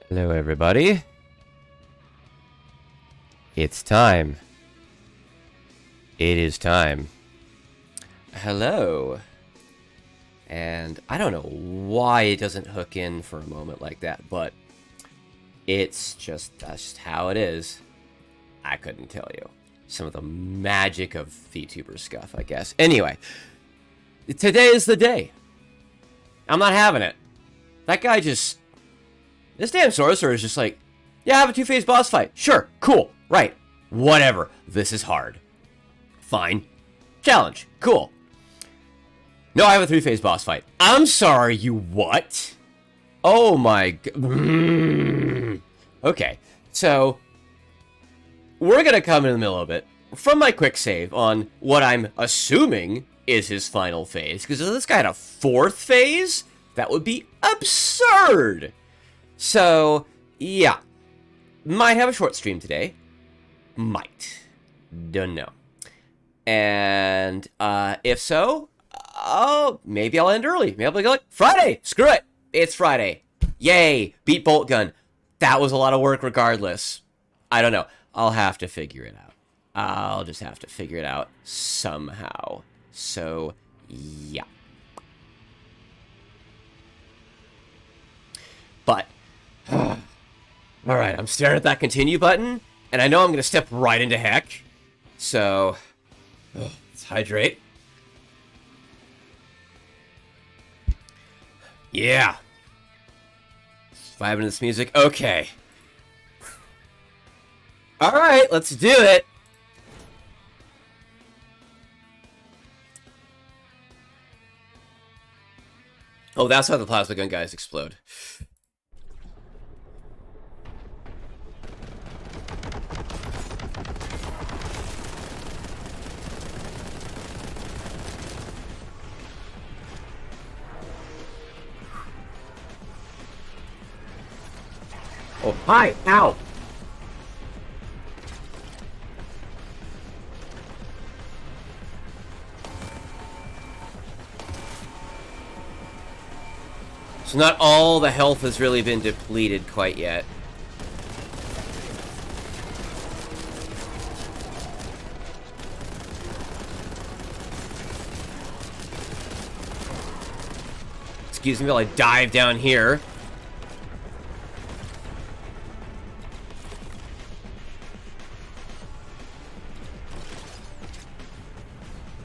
Hello, everybody. It's time. It is time. Hello. And I don't know why it doesn't hook in for a moment like that, but that's just how it is. I couldn't tell you. Some of the magic of VTuber stuff, I guess. Anyway, today is the day. I'm not having it. That guy just... This damn sorcerer is just like, yeah, I have a two-phase boss fight. Sure, cool, right, whatever. This is hard. Fine. Challenge, cool. No, I have a three-phase boss fight. I'm sorry, you what? Oh my god. Okay, so we're gonna come in the middle of it from my quick save on what I'm assuming is his final phase. Because if this guy had a fourth phase, that would be absurd. So, yeah. Might have a short stream today. Might. Don't know. And, if so, maybe I'll end early. Maybe I'll be like, Friday! Screw it! It's Friday. Yay! Beat Boltgun. That was a lot of work regardless. I don't know. I'll have to figure it out. I'll just have to figure it out somehow. So, yeah. But... Alright, I'm staring at that continue button, and I know I'm going to step right into heck. So, let's hydrate. Yeah. 5 minutes music. Okay. Alright, let's do it. Oh, that's how the plasma gun guys explode. Oh, hi! Ow! So not all the health has really been depleted quite yet. Excuse me while I dive down here.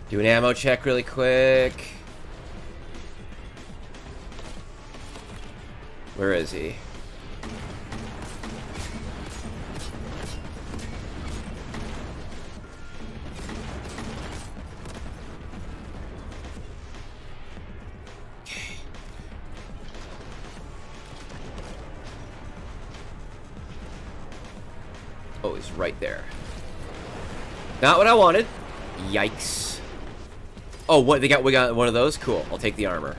Do an ammo check really quick. Where is he? Okay. Oh, he's right there. Not what I wanted. Yikes. Oh, what we got one of those? Cool. I'll take the armor.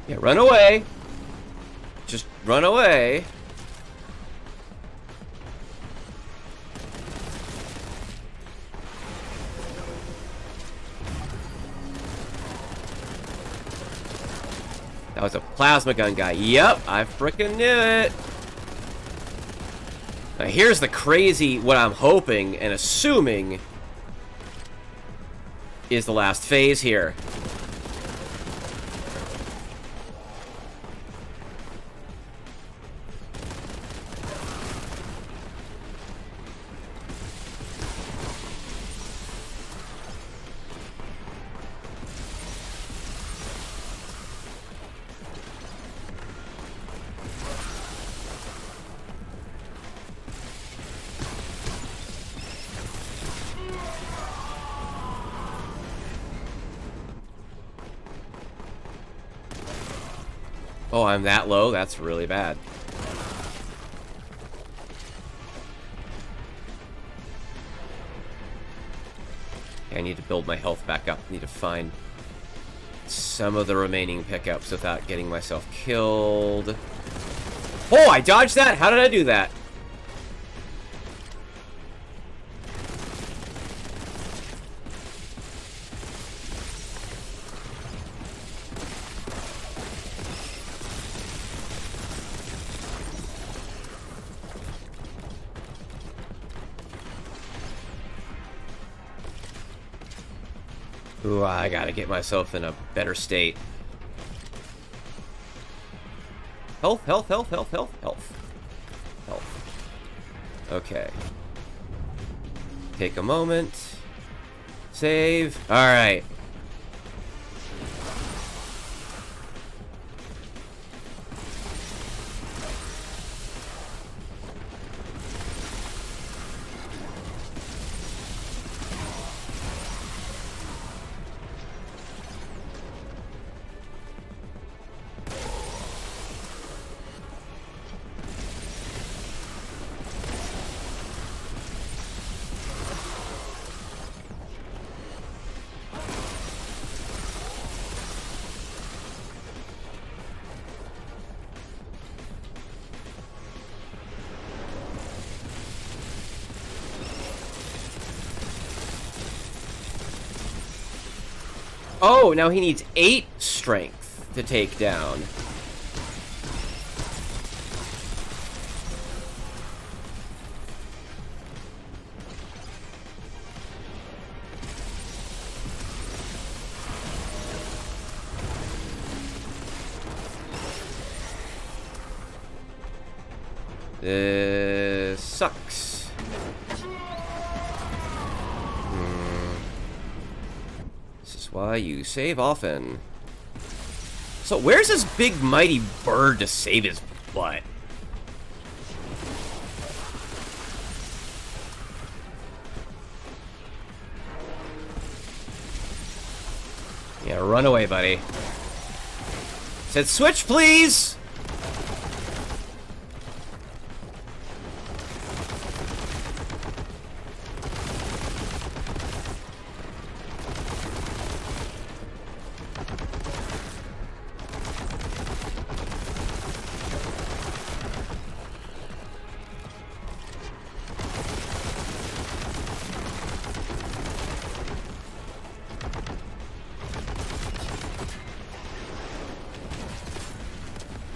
Yeah, run away. Just run away. That was a plasma gun guy. Yep, I frickin' knew it. Now here's the crazy, what I'm hoping and assuming is the last phase here. Oh, I'm that low? That's really bad. I need to build my health back up. I need to find some of the remaining pickups without getting myself killed. Oh, I dodged that? How did I do that? Ooh, I gotta get myself in a better state. Health, health, health, health, health, health. Health. Okay. Take a moment. Save. Alright. Oh, now he needs 8 strength to take down. This sucks. Why you save often. So where's this big mighty bird to save his butt? Yeah, run away, buddy. Said switch, please!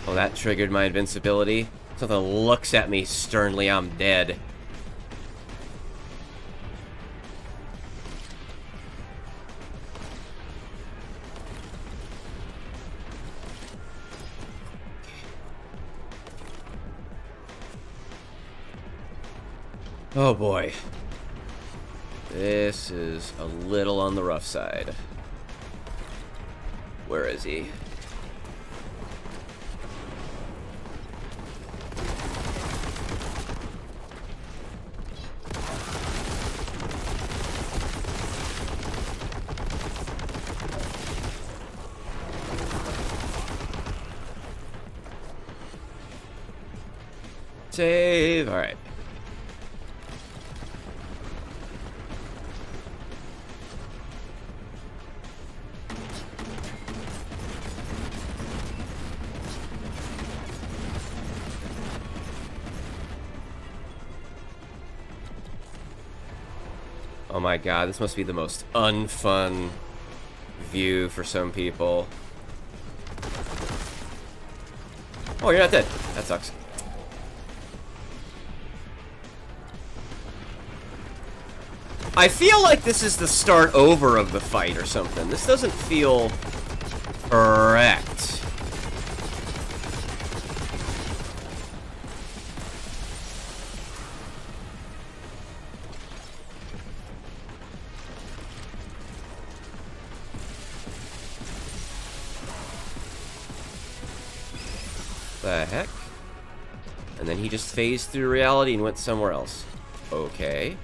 Oh, that triggered my invincibility. Something looks at me sternly, I'm dead. Oh boy. This is a little on the rough side. Where is he? Save. All right. Oh my god, this must be the most unfun view for some people. Oh, you're not dead. That sucks. I feel like this is the start over of the fight or something. This doesn't feel correct. The heck? And then he just phased through reality and went somewhere else. Okay.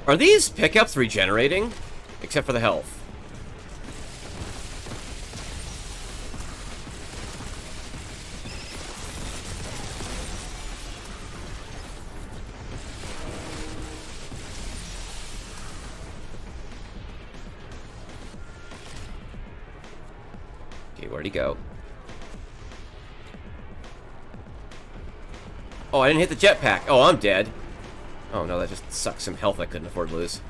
Are these pickups regenerating? Except for the health. Okay, where'd he go? Oh, I didn't hit the jetpack. Oh, I'm dead. Oh no, that just sucks some health I couldn't afford to lose.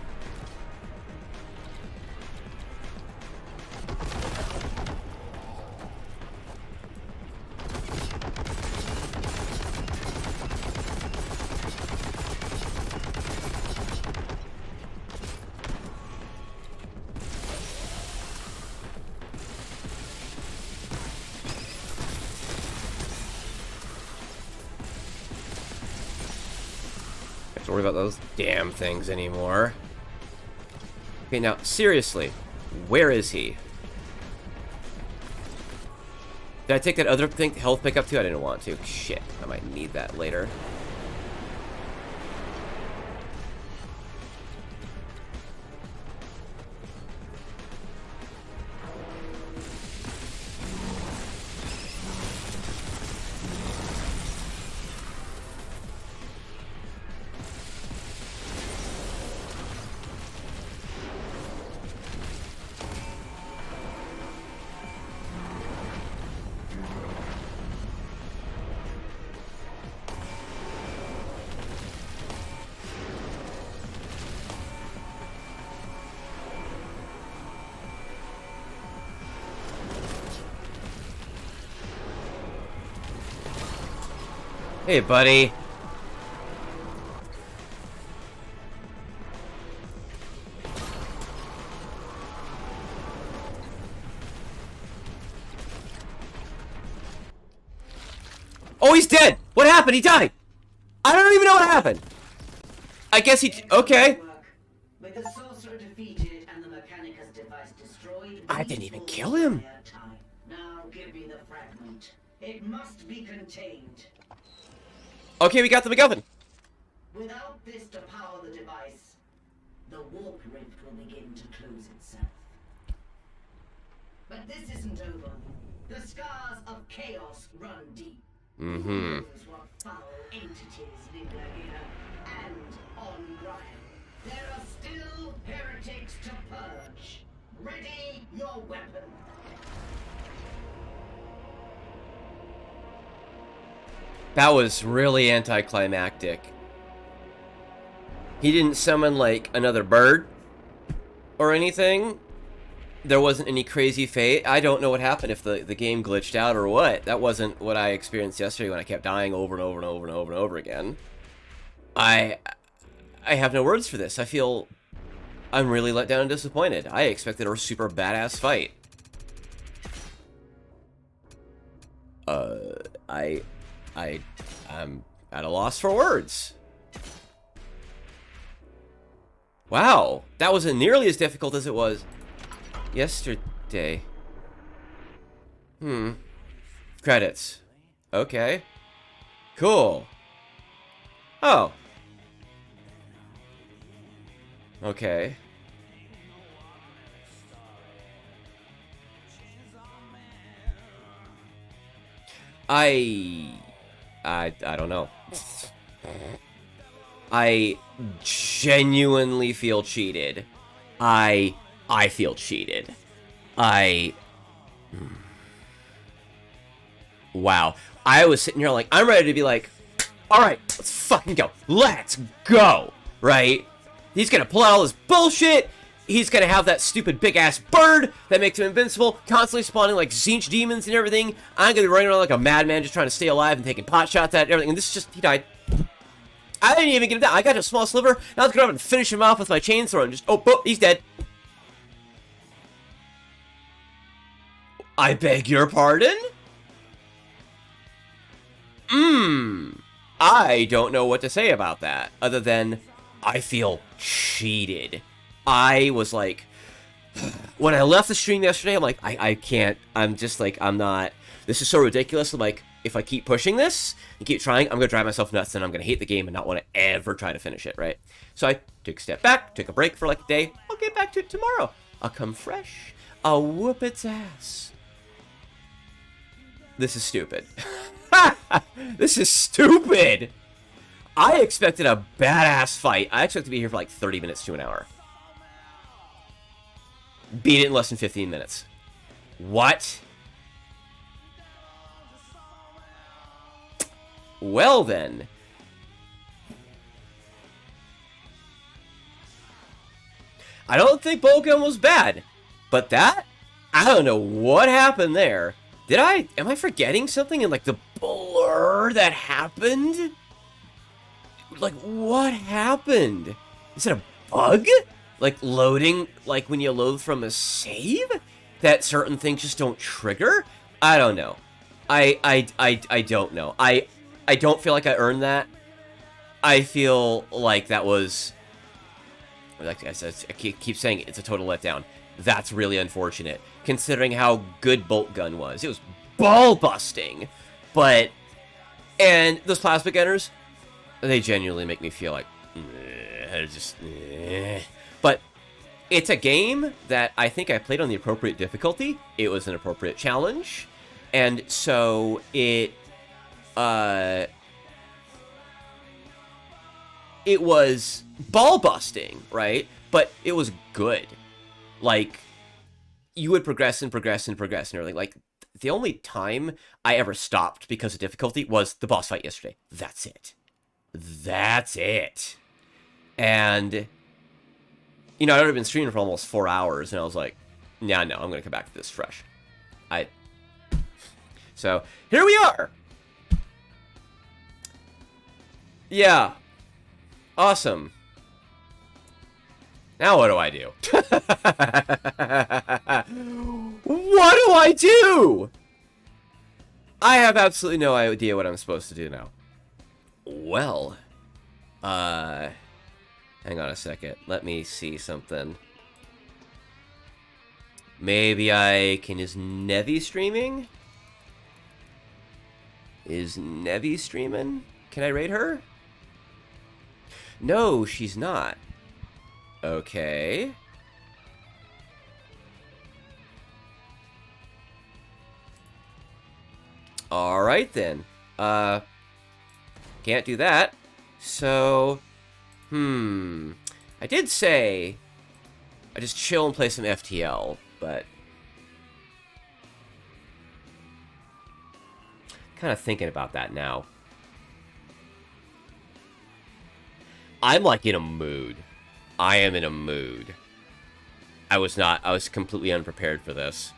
Don't worry about those damn things anymore. Okay, now, seriously, where is he? Did I take that other thing, health pickup too? I didn't want to. Shit, I might need that later. Hey, buddy. Oh, he's dead! What happened? He died! I don't even know what happened! I guess he... Okay. With the sorcerer defeated and the Mechanicus device destroyed, I didn't even kill him. Now give me the fragment. It must be contained. Okay, we got the MacGuffin. Without this to power the device, the warp rift will begin to close itself. But this isn't over. The scars of chaos run deep. Who knows what foul entities linger here and on Brian. There are still heretics to purge. Ready your weapon. That was really anticlimactic. He didn't summon, like, another bird or anything. There wasn't any crazy fate. I don't know what happened, if the game glitched out or what. That wasn't what I experienced yesterday when I kept dying over and over and over and over and over again. I have no words for this. I feel I'm really let down and disappointed. I expected a super badass fight. I'm at a loss for words. Wow, that wasn't nearly as difficult as it was yesterday. Credits. Okay. Cool. Oh. Okay. I don't know. I genuinely feel cheated. I feel cheated. Wow. I was sitting here like, I'm ready to be like, alright, let's fucking go. Let's go! Right? He's gonna pull out all this bullshit. He's gonna have that stupid big-ass bird that makes him invincible, constantly spawning like Zinch demons and everything. I'm gonna be running around like a madman just trying to stay alive and taking pot shots at everything. And this is just, he died. I didn't even get him down. I got a small sliver. Now let's go up and finish him off with my chainsaw and just, oh, he's dead. I beg your pardon? I don't know what to say about that, other than I feel cheated. I was like, when I left the stream yesterday, I'm like, I can't, I'm just like, I'm not, this is so ridiculous. I'm like, if I keep pushing this and keep trying, I'm going to drive myself nuts and I'm going to hate the game and not want to ever try to finish it, right? So I took a step back, took a break for like a day. I'll get back to it tomorrow. I'll come fresh. I'll whoop its ass. This is stupid. This is stupid. I expected a badass fight. I expect to be here for like 30 minutes to an hour. Beat it in less than 15 minutes. What? Well then. I don't think Boltgun was bad. But that? I don't know what happened there. Am I forgetting something in like the blur that happened? Like, what happened? Is it a bug? Like loading, like when you load from a save? That certain things just don't trigger? I don't know. I don't know. I don't feel like I earned that. I feel like that was, like I said, I keep saying it, it's a total letdown. That's really unfortunate, considering how good Boltgun was. It was ball-busting. But, and those plasma gunners, they genuinely make me feel like, But it's a game that I think I played on the appropriate difficulty. It was an appropriate challenge. And so it was ball-busting, right? But it was good. Like, you would progress and progress and progress and everything. Like, the only time I ever stopped because of difficulty was the boss fight yesterday. That's it. That's it. And, you know, I'd already been streaming for almost 4 hours, and I was like, nah, no, I'm going to come back to this fresh. So, here we are! Yeah. Awesome. Now what do I do? What do I do? I have absolutely no idea what I'm supposed to do now. Well, hang on a second. Let me see something. Maybe is Nevi streaming? Is Nevi streaming? Can I raid her? No, she's not. Okay. Alright then. Can't do that. So, I did say I just chill and play some FTL, but kind of thinking about that now. I'm like in a mood. I am in a mood. I was completely unprepared for this.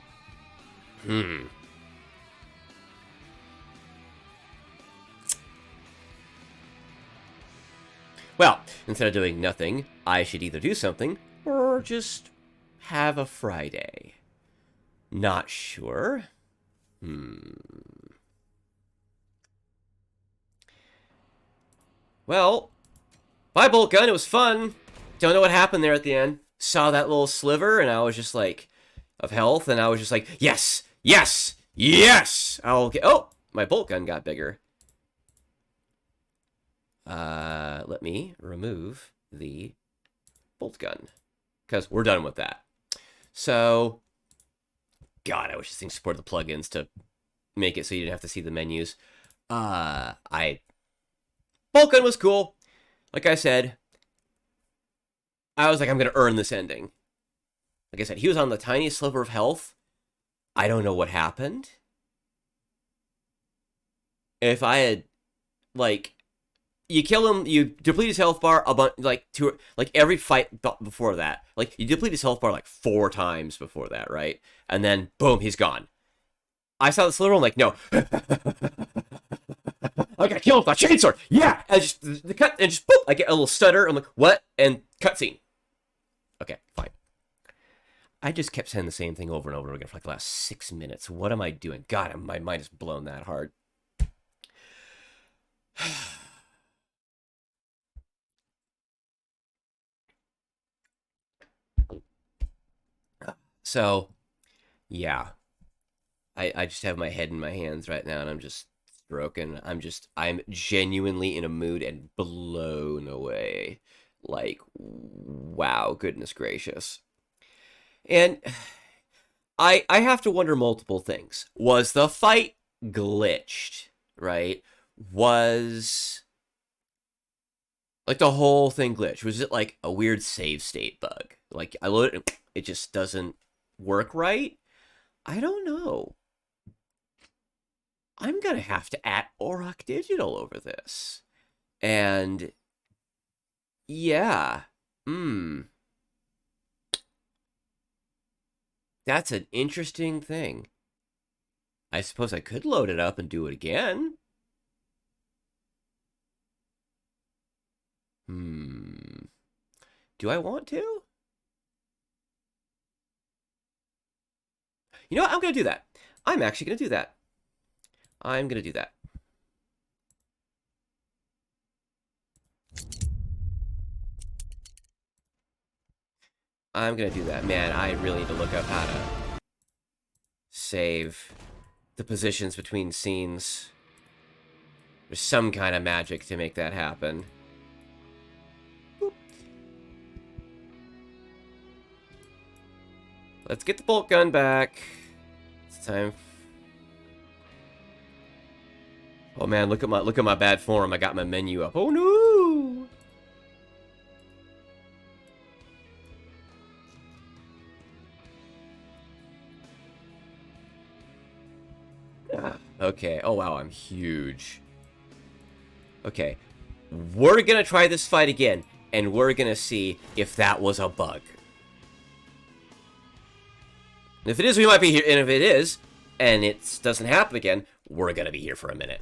Well, instead of doing nothing, I should either do something or just have a Friday. Not sure. Well, bye, Boltgun. It was fun. Don't know what happened there at the end. Saw that little sliver, and I was just like, of health, and I was just like, yes, yes, yes! I'll get. Oh, my Boltgun got bigger. Let me remove the Boltgun, because we're done with that. So, God, I wish this thing supported the plugins to make it so you didn't have to see the menus. Boltgun was cool. Like I said, I was like, I'm going to earn this ending. Like I said, he was on the tiniest sliver of health. I don't know what happened. If I had, like, you kill him, you deplete his health bar a bunch, like every fight before that. Like, you deplete his health bar like 4 times before that, right? And then, boom, he's gone. I saw the sliver, I'm like, no. I got killed with a chainsaw. Yeah, and just the cut, and just boop, I get a little stutter. I'm like, what? And cutscene. Okay, fine. I just kept saying the same thing over and over again for like the last 6 minutes. What am I doing? God, my mind is blown that hard. So, yeah. I just have my head in my hands right now, and I'm just broken. I'm genuinely in a mood and blown away. Like, wow, goodness gracious. And I have to wonder multiple things. Was the fight glitched, right? Was, like, the whole thing glitched? Was it like a weird save state bug? Like, I load it and it just doesn't work right? I don't know. I'm going to have to add Auroch Digital over this. And yeah. That's an interesting thing. I suppose I could load it up and do it again. Do I want to? You know what? I'm going to do that. I'm actually going to do that. I'm going to do that. I'm going to do that. Man, I really need to look up how to save the positions between scenes. There's some kind of magic to make that happen. Boop. Let's get the Boltgun back. It's time. Oh man, look at my bad form. I got my menu up. Oh no! Okay. Oh wow, I'm huge. Okay. We're gonna try this fight again, and we're gonna see if that was a bug. And if it is, we might be here. And if it is, and it doesn't happen again, we're gonna be here for a minute.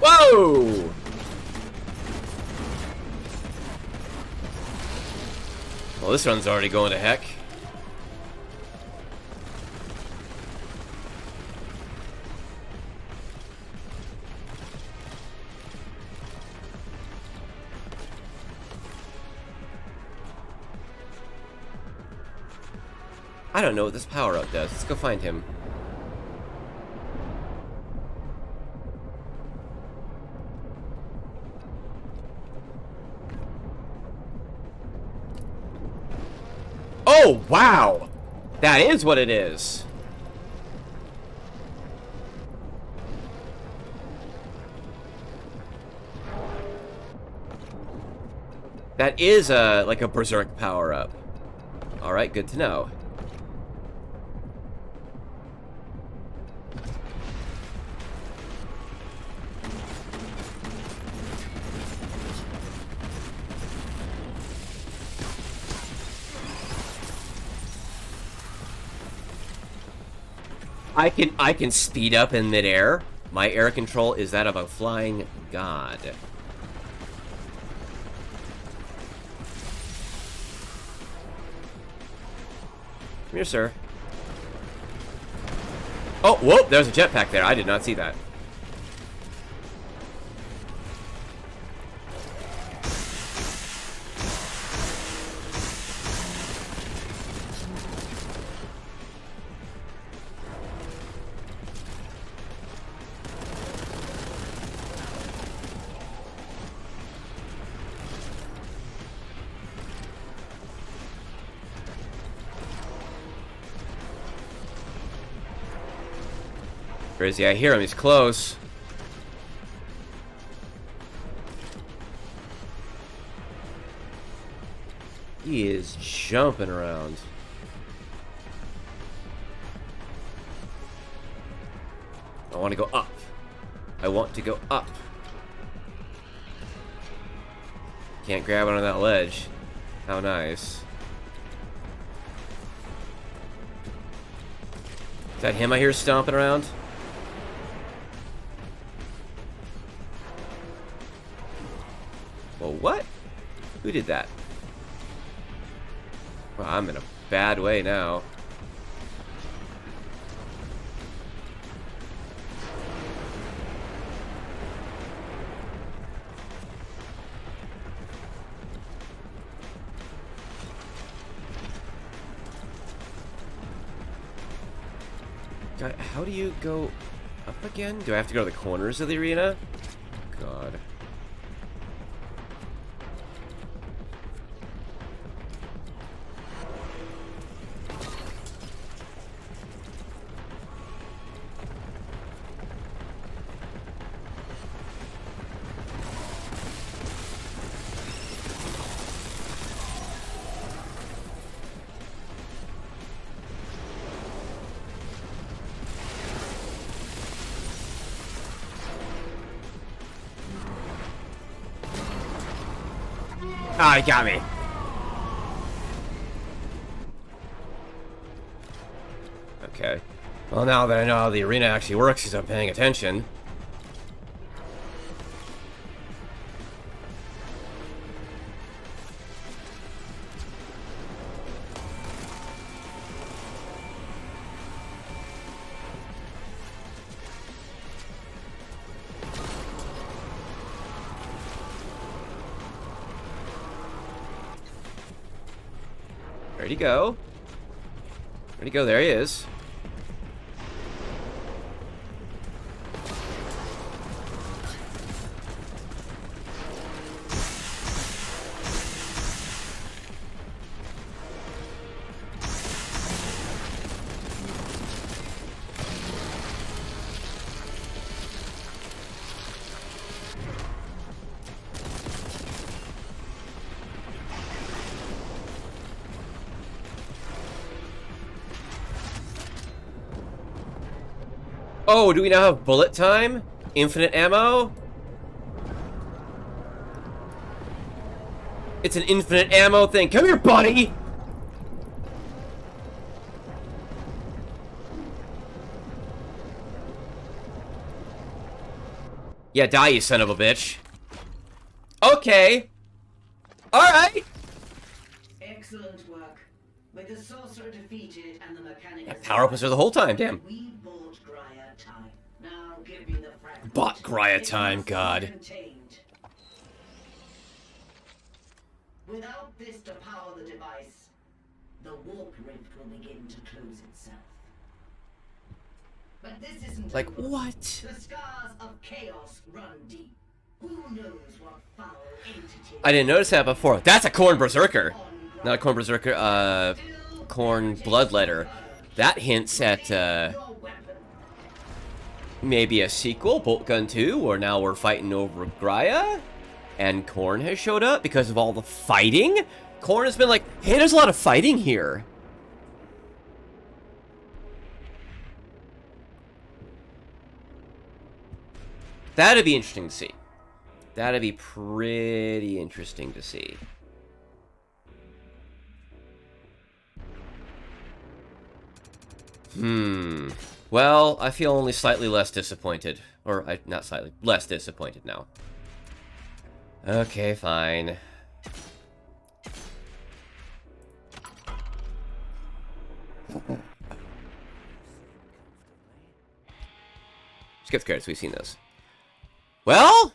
Whoa! Well, this run's already going to heck. I don't know what this power-up does. Let's go find him. Oh, wow! That is what it is. That is like a berserk power-up. Alright, good to know. I can speed up in midair. My air control is that of a flying god. Come here, sir. Oh, whoa, there's a jetpack there. I did not see that. Crazy, I hear him. He's close. He is jumping around. I want to go up. I want to go up. Can't grab onto that ledge. How nice. Is that him I hear stomping around? Well, what? Who did that? Well, I'm in a bad way now. God, how do you go up again? Do I have to go to the corners of the arena? God. Ah, he got me. Okay. Well, now that I know how the arena actually works, because I'm paying attention. Where'd he go? Where'd he go? There he is. Oh, do we now have bullet time? Infinite ammo? It's an infinite ammo thing. Come here, buddy! Yeah, die, you son of a bitch. Okay. Alright. Excellent work. With the sorcerer defeated and the mechanic... Yeah, power up was there the whole time, damn. We bought Grya time. Now give me the fragment. Bought Grya time, God. Contained. Without this to power the device, the warp rift will begin to close itself. But this isn't Like, over. what? The scars of chaos run deep. Who knows what foul entity... I didn't notice that before. That's a Corn Berserker. Not a Corn Berserker, Corn Bloodletter. That hints at, maybe a sequel, Boltgun 2, where now we're fighting over Grya, and Corn has showed up because of all the fighting. Corn has been like, hey, there's a lot of fighting here. That'd be interesting to see. That'd be pretty interesting to see. Well, I feel only slightly less disappointed. Or, not slightly, less disappointed now. Okay, fine. Skip the credits, we've seen those. Well?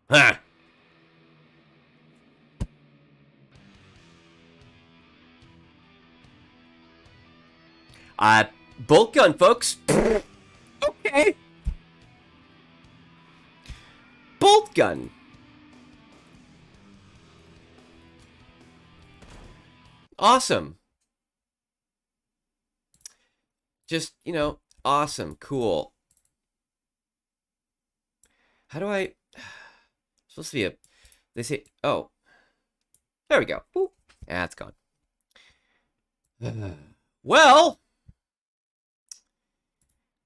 Huh. Boltgun, folks. Okay. Boltgun. Awesome. Just, you know, awesome, cool. How do I... Supposed to be a... They say... Oh. There we go. Boop. Ah, it's gone. Well...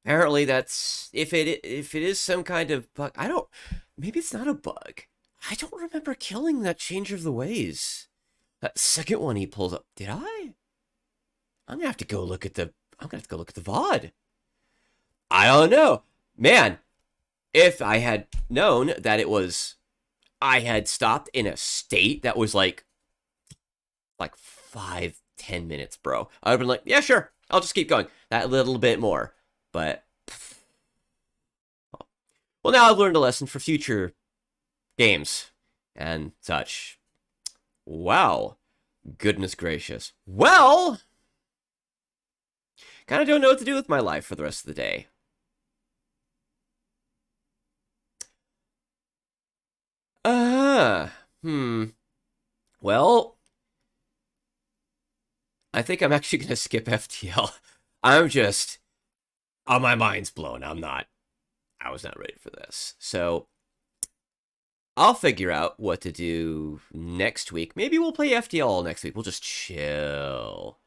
Apparently that's... If it is some kind of bug... I don't... Maybe it's not a bug. I don't remember killing that Changer of the Ways. That second one he pulls up. Did I? I'm gonna have to go look at the... I'm gonna have to go look at the VOD. I don't know. Man... If I had known that it was, I had stopped in a state that was like 5-10 minutes, bro, I would have been like, yeah, sure, I'll just keep going that little bit more. But, well, now I've learned a lesson for future games and such. Wow. Goodness gracious. Well, kind of don't know what to do with my life for the rest of the day. Well, I think I'm actually going to skip FTL. I'm just, oh, my mind's blown. I was not ready for this. So, I'll figure out what to do next week. Maybe we'll play FTL next week. We'll just chill.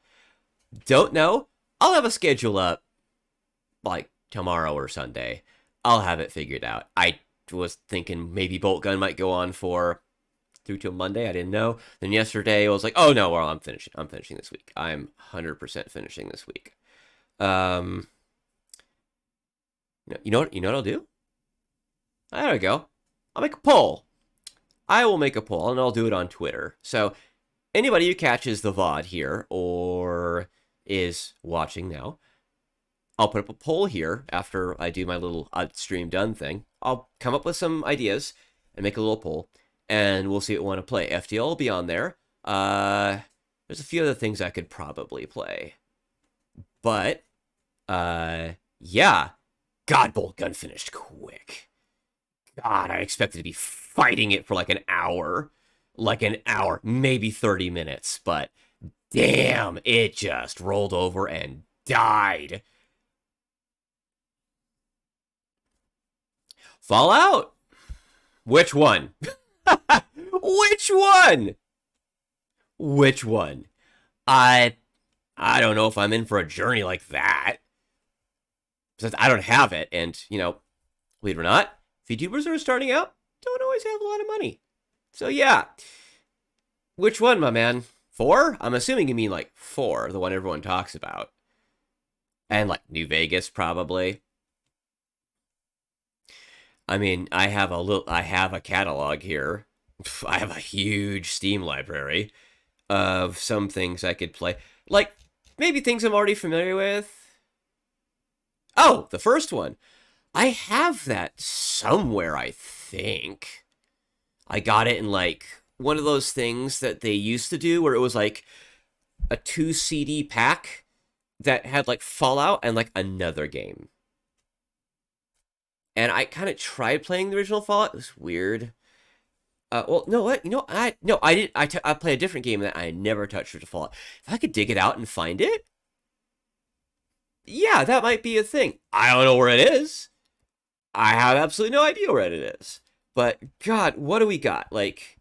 Don't know. I'll have a schedule up, like, tomorrow or Sunday. I'll have it figured out. I was thinking maybe Boltgun might go on for through till Monday. I didn't know. Then yesterday I was like, oh no, well I'm finishing. I'm finishing this week. I'm 100% finishing this week. Um, you know what I'll do? There we go. I'll make a poll. I will make a poll, and I'll do it on Twitter. So anybody who catches the VOD here or is watching now, I'll put up a poll here after I do my little stream done thing. I'll come up with some ideas and make a little poll, and we'll see what we want to play. FTL will be on there. There's a few other things I could probably play. But, yeah. God, Boltgun finished quick. God, I expected to be fighting it for like an hour. Like an hour, maybe 30 minutes. But, damn, it just rolled over and died. Fallout? Which one? Which one? Which one? I don't know if I'm in for a journey like that. Since I don't have it, and, you know, believe it or not, VTubers that are starting out don't always have a lot of money. So, yeah. Which one, my man? 4? I'm assuming you mean, like, 4, the one everyone talks about. And, like, New Vegas, probably. I mean, I have a catalog here. I have a huge Steam library of some things I could play. Like, maybe things I'm already familiar with. Oh, the first one. I have that somewhere, I think. I got it in, like, one of those things that they used to do where it was, like, a 2 CD pack that had, like, Fallout and, like, another game. And I kind of tried playing the original Fallout. It was weird. Well, no, what? You know, I didn't. I played a different game that I never touched with the Fallout. If I could dig it out and find it, yeah, that might be a thing. I don't know where it is. I have absolutely no idea where it is. But, God, what do we got? Like,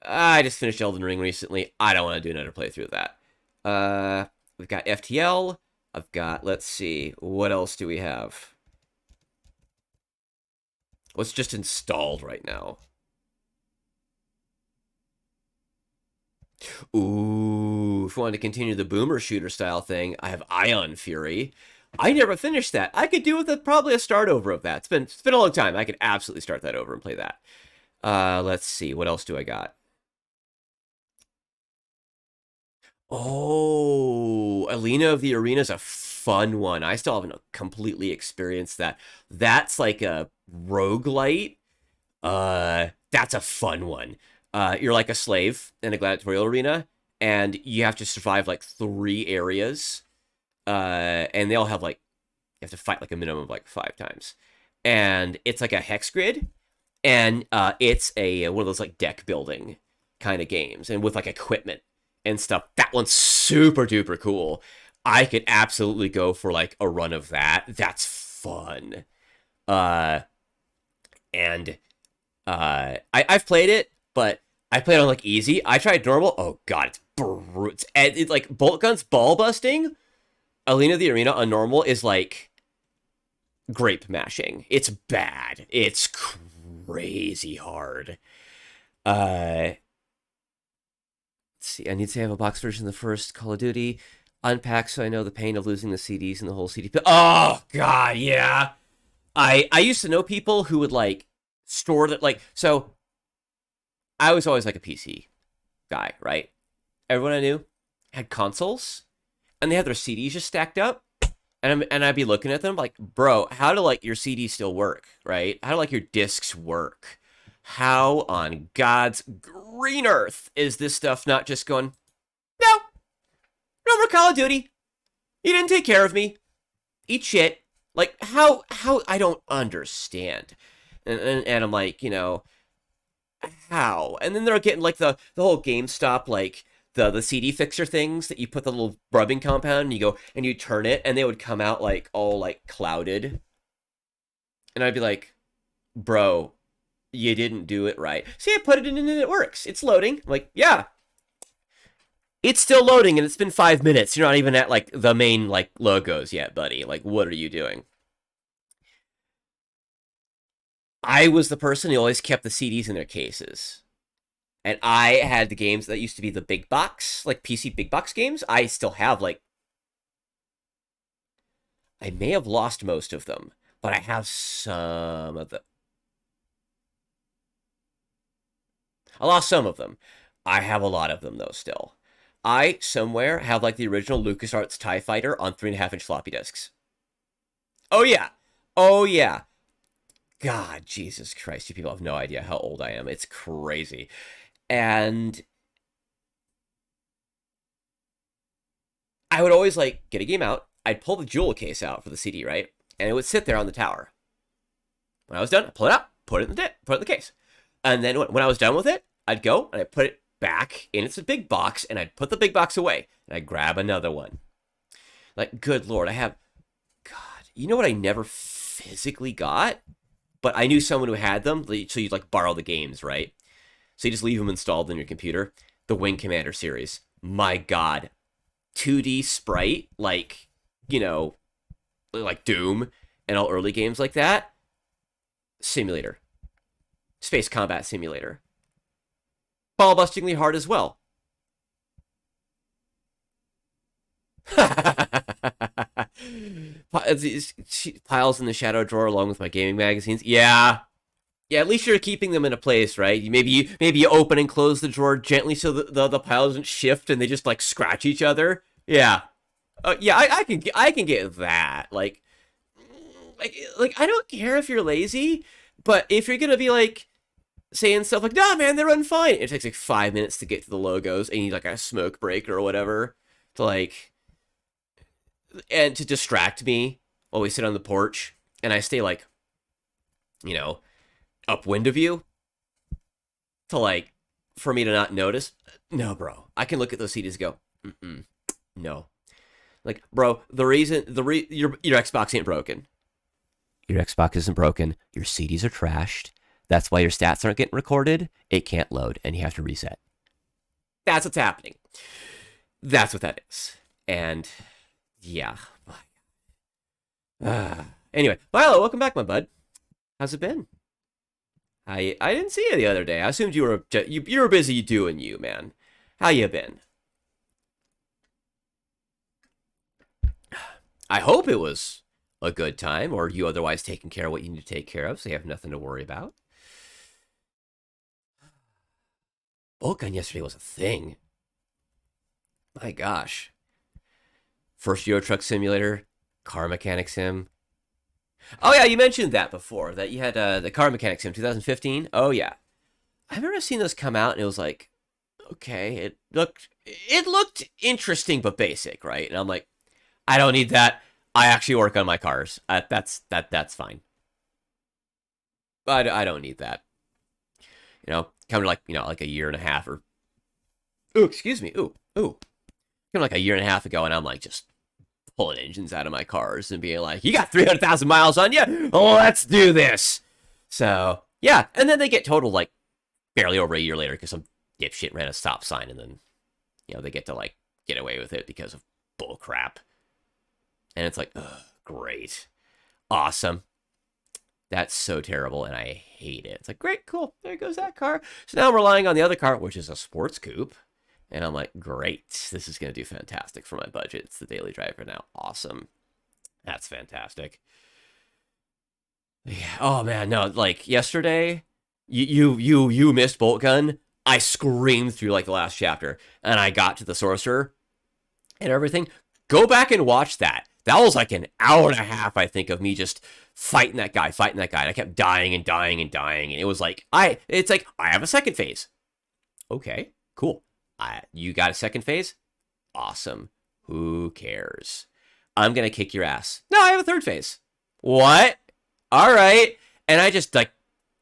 I just finished Elden Ring recently. I don't want to do another playthrough of that. We've got FTL. I've got, let's see, what else do we have? What's just installed right now? Ooh, if you want to continue the boomer shooter style thing, I have Ion Fury. I never finished that. I could do with probably a start over of that. It's been a long time. I could absolutely start that over and play that. Let's see. What else do I got? Oh, Alina of the Arena is a fun one. I still haven't completely experienced that. That's like a roguelite. That's a fun one. You're like a slave in a gladiatorial arena, and you have to survive like 3 areas. And they all have like, you have to fight like a minimum of like 5 times. And it's like a hex grid, and it's one of those like deck building kind of games, and with like equipment and stuff. That one's super duper cool. I could absolutely go for like a run of that. That's fun. I've played it, but I played on like easy. I tried normal. Oh god, it's brute. And it's like Boltgun's ball busting. Alina the Arena on normal is like grape mashing. It's bad. It's crazy hard. Let's see. I need to have a box version of the first Call of Duty. Unpack so I know the pain of losing the CDs and the whole CD. Oh god, yeah. I used to know people who would like store that, like, so I was always like a PC guy, right? Everyone I knew had consoles, and they had their CDs just stacked up, and I'd be looking at them like, bro, how do like your CDs still work, right? How do like your discs work? How on God's green earth is this stuff not just going, no, no more Call of Duty. You didn't take care of me. Eat shit. Like, how I don't understand. And I'm like, you know, how? And then they're getting like the whole GameStop, like the CD fixer things that you put the little rubbing compound and you go and you turn it and they would come out like all like clouded. And I'd be like, bro, you didn't do it right. See, I put it in and it works. It's loading. I'm like, yeah. It's still loading and it's been 5 minutes. You're not even at like the main like logos yet, buddy. Like, what are you doing? I was the person who always kept the CDs in their cases. And I had the games that used to be the big box, like PC big box games. I still have, like, I may have lost most of them, but I have some of them. I lost some of them. I have a lot of them, though, still. I, somewhere, have, like, the original LucasArts TIE Fighter on 3.5-inch floppy disks. Oh, yeah. Oh, yeah. God, Jesus Christ, you people have no idea how old I am. It's crazy. And I would always, like, get a game out. I'd pull the jewel case out for the CD, right? And it would sit there on the tower. When I was done, I'd pull it out, put it in the case. And then when I was done with it, I'd go and I'd put it back in its big box, and I'd put the big box away, and I'd grab another one. Like, good Lord, I have, God, you know what I never physically got? But I knew someone who had them, so you'd, like, borrow the games, right? So you just leave them installed in your computer. The Wing Commander series. My God. 2D sprite, like, you know, like Doom and all early games like that. Simulator. Space Combat Simulator. Ball-bustingly hard as well. Piles in the shadow drawer along with my gaming magazines. Yeah. Yeah, at least you're keeping them in a place, right? Maybe you open and close the drawer gently so the pile doesn't shift and they just, like, scratch each other. Yeah. Yeah, I can get that. Like I don't care if you're lazy, but if you're gonna be, like, saying stuff like, "Nah, man, they run fine," it takes like 5 minutes to get to the logos, and you need, like, a smoke break or whatever to, like, and to distract me while we sit on the porch, and I stay, like, you know, upwind of you to, like, for me to not notice. No, bro, I can look at those CDs and go, no. Like, bro, your Xbox ain't broken. Your Xbox isn't broken. Your CDs are trashed. That's why your stats aren't getting recorded. It can't load, and you have to reset. That's what's happening. That's what that is. And, yeah. Anyway, Milo, welcome back, my bud. How's it been? I didn't see you the other day. I assumed you were busy doing you, man. How you been? I hope it was a good time, or you otherwise taking care of what you need to take care of, so you have nothing to worry about. Boltgun yesterday was a thing. My gosh. First Euro Truck Simulator, Car Mechanic Sim. Oh yeah, you mentioned that before, that you had the Car Mechanic Sim 2015. Oh yeah. I've never seen those come out, and it was like, okay, it looked interesting but basic, right? And I'm like, I don't need that. I actually work on my cars. That's fine. But I don't need that. You know, come to, like, you know, like a year and a half or, ooh, excuse me, ooh, come like a year and a half ago, and I'm, like, just pulling engines out of my cars and being like, you got 300,000 miles on you? Let's do this. So yeah, and then they get totaled, like, barely over a year later because some dipshit ran a stop sign, and then, you know, they get to, like, get away with it because of bull crap. And it's like, ugh, great. Awesome. That's so terrible, and I hate it. It's like, great, cool, there goes that car. So now I'm relying on the other car, which is a sports coupe. And I'm like, great, this is going to do fantastic for my budget. It's the daily driver now. Awesome. That's fantastic. Yeah. Oh, man, no, like, yesterday, you missed Boltgun. I screamed through, like, the last chapter, and I got to the sorcerer and everything. Go back and watch that. That was like an hour and a half, I think, of me just fighting that guy. And I kept dying and dying and dying. And it was like, I have a second phase. Okay, cool. You got a second phase? Awesome. Who cares? I'm going to kick your ass. No, I have a third phase. What? All right. And I just, like,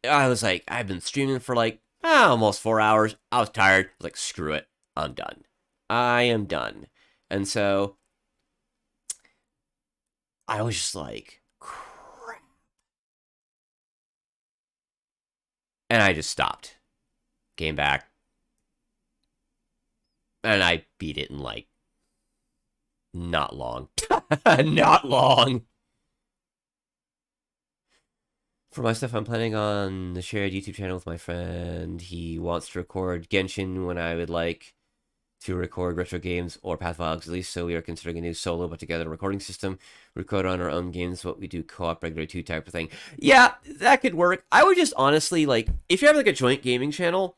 I was like, I've been streaming for, like, almost 4 hours. I was tired. I was like, screw it. I'm done. I am done. And so I was just like, crap. And I just stopped. Came back. And I beat it in, like, not long. Not long. For my stuff, I'm planning on the shared YouTube channel with my friend. He wants to record Genshin when I would like to record retro games or Pathfiles at least, so we are considering a new solo but together recording system. Record on our own games, what we do co-op regular 2 type of thing. Yeah, that could work. I would just honestly, like, if you have like a joint gaming channel,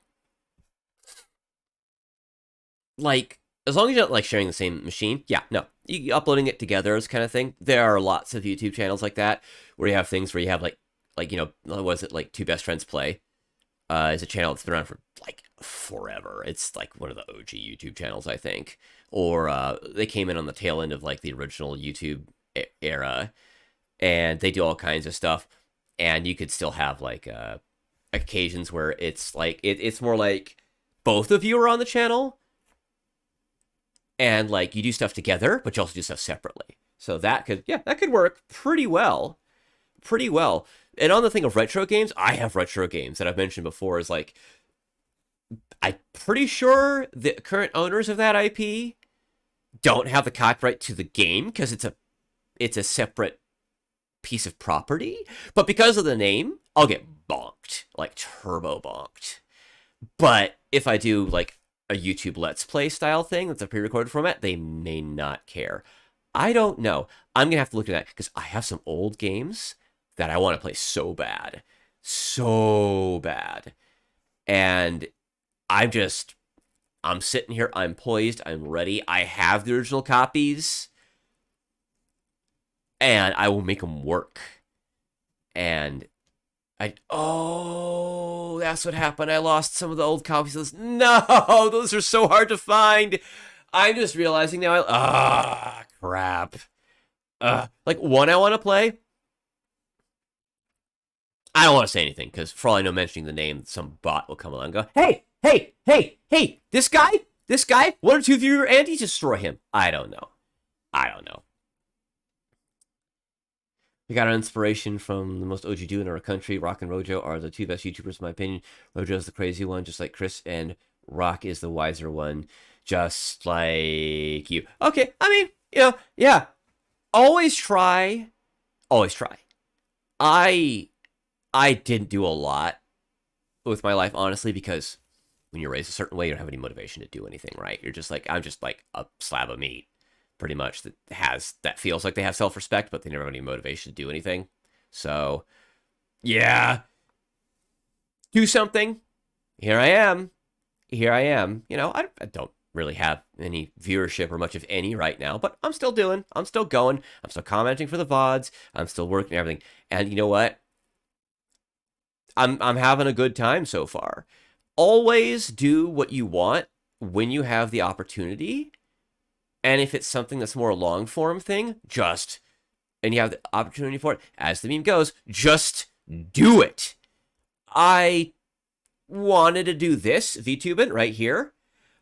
like, as long as you're not like sharing the same machine, yeah, no. You uploading it together is kind of thing. There are lots of YouTube channels like that where you have things where you have like you know, what was it, like Two Best Friends Play? Is a channel that's been around for like forever. It's like one of the OG YouTube channels, I think. Or they came in on the tail end of like the original YouTube era, and they do all kinds of stuff. And you could still have like occasions where it's like it's more like both of you are on the channel, and like you do stuff together, but you also do stuff separately. So that could work pretty well, pretty well. And on the thing of retro games, I have retro games that I've mentioned before. Is like, I'm pretty sure the current owners of that IP don't have the copyright to the game because it's a separate piece of property. But because of the name, I'll get bonked, like turbo bonked. But if I do like a YouTube Let's Play style thing that's a pre-recorded format, they may not care. I don't know. I'm gonna have to look at that because I have some old games that I want to play so bad. So bad. And I'm sitting here, I'm poised, I'm ready. I have the original copies, and I will make them work. And that's what happened. I lost some of the old copies of this. No, those are so hard to find. I'm just realizing now, crap. Like one I want to play, I don't want to say anything because for all I know, mentioning the name, some bot will come along and go, hey, this guy, one or two of your aunties, destroy him. I don't know. We got our inspiration from the most OG duo in our country. Rock and Rojo are the two best YouTubers, in my opinion. Rojo's the crazy one, just like Chris, and Rock is the wiser one, just like you. Okay, I mean, yeah. Always try. I didn't do a lot with my life, honestly, because when you're raised a certain way, you don't have any motivation to do anything, right? You're just like, I'm just like a slab of meat, pretty much, that feels like they have self-respect, but they never have any motivation to do anything. So, yeah, do something. Here I am. I don't really have any viewership or much of any right now, but I'm still going. I'm still commenting for the VODs. I'm still working everything. And you know what? I'm having a good time so far. Always do what you want when you have the opportunity. And if it's something that's more a long form thing, and you have the opportunity for it, as the meme goes, just do it. I wanted to do this VTubing right here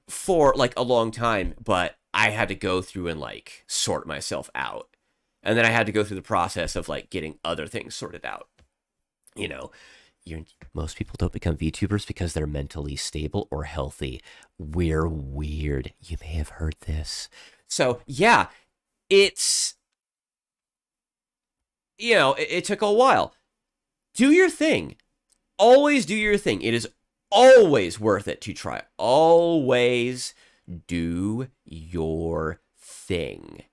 for like a long time, but I had to go through and like sort myself out. And then I had to go through the process of like getting other things sorted out. Most people don't become VTubers because they're mentally stable or healthy. We're weird. You may have heard this. So yeah, it took a while. Do your thing. Always do your thing. It is always worth it to try. Always do your thing.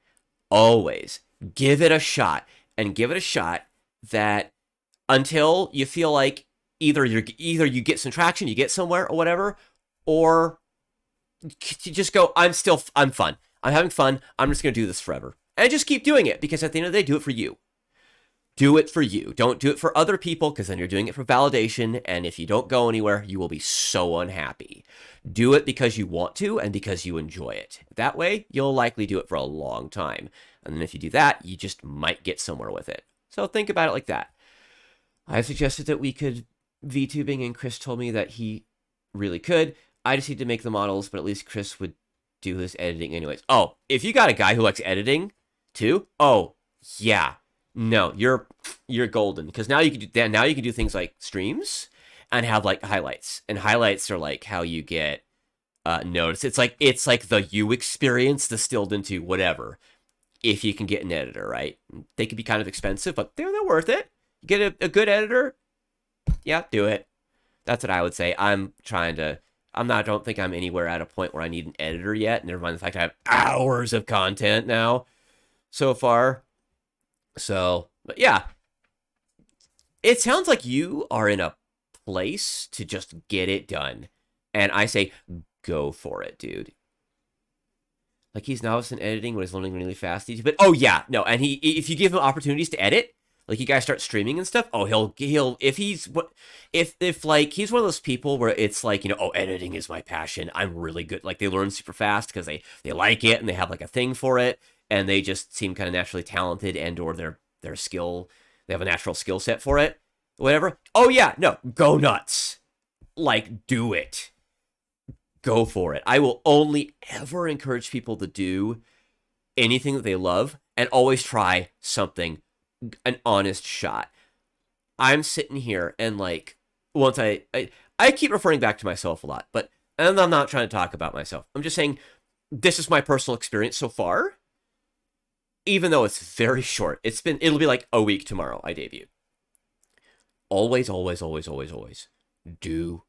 Always give it a shot, and give it a shot that until you feel like either you get some traction, you get somewhere or whatever, or you just go, I'm fun. I'm having fun. I'm just going to do this forever. And just keep doing it, because at the end of the day, do it for you. Do it for you. Don't do it for other people, because then you're doing it for validation, and if you don't go anywhere, you will be so unhappy. Do it because you want to and because you enjoy it. That way, you'll likely do it for a long time. And then if you do that, you just might get somewhere with it. So think about it like that. I suggested that we could VTubing, and Chris told me that he really could. I just need to make the models, but at least Chris would do his editing anyways. Oh, if you got a guy who likes editing too, oh yeah, no, you're golden, because now you can do that. Now you can do things like streams and have like highlights, and highlights are like how you get noticed. It's like the you experience distilled into whatever. If you can get an editor, right? They could be kind of expensive, but they're worth it. Get a good editor, yeah, do it. That's what I would say. I don't think I'm anywhere at a point where I need an editor yet. Never mind the fact I have hours of content now so far. So, but yeah, it sounds like you are in a place to just get it done. And I say, go for it, dude. Like, he's novice in editing, but he's learning really fast. But oh yeah, no, and if you give him opportunities to edit, like you guys start streaming and stuff, oh he'll if like he's one of those people where it's like, oh, editing is my passion. I'm really good. Like, they learn super fast because they like it and they have like a thing for it, and they just seem kind of naturally talented, and or their skill, they have a natural skill set for it, whatever. Oh yeah, no, go nuts. Like, do it. Go for it. I will only ever encourage people to do anything that they love, and always try something, an honest shot. I'm sitting here and like, once I keep referring back to myself a lot, and I'm not trying to talk about myself. I'm just saying this is my personal experience so far. Even though it's very short, it'll be like a week tomorrow I debut. Always, always, always, always, always do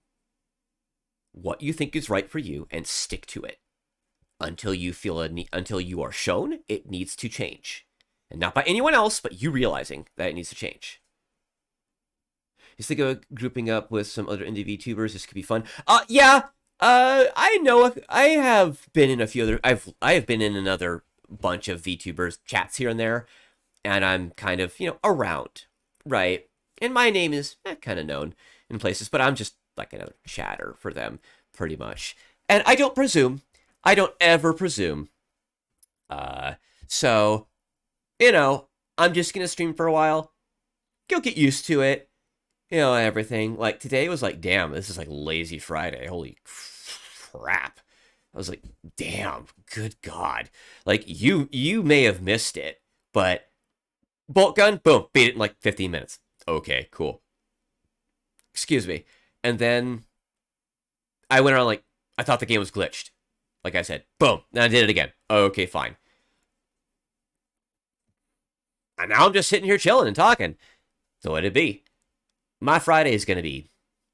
what you think is right for you and stick to it until you are shown it needs to change, and not by anyone else, but you realizing that it needs to change. Just think of grouping up with some other indie VTubers. This could be fun. Yeah. I know I have been in a few other. I have been in another bunch of VTubers chats here and there, and I'm kind of around, right? And my name is kind of known in places, but I'm just like another chatter for them, pretty much. And I don't ever presume. So, I'm just gonna stream for a while. Go get used to it. Everything. Like, today was like, damn, this is like lazy Friday. Holy crap. I was like, damn, good God. Like, you may have missed it, but Boltgun, boom, beat it in like 15 minutes. Okay, cool. Excuse me. And then I went around like, I thought the game was glitched. Like I said, boom, and I did it again. Okay, fine. And now I'm just sitting here chilling and talking. So it'd be. My Friday is going to be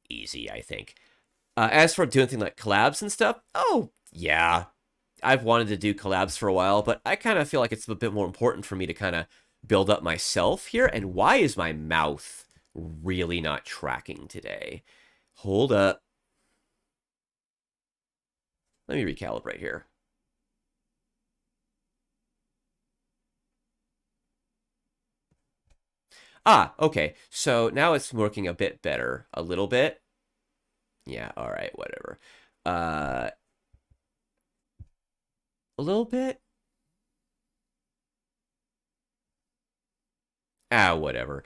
easy, I think. As for doing things like collabs and stuff, oh, yeah. I've wanted to do collabs for a while, but I kind of feel like it's a bit more important for me to kind of build up myself here. And why is my mouth really not tracking today? Hold up. Let me recalibrate here. Okay. So now it's working a bit better. A little bit. Yeah, all right, whatever. A little bit? Whatever.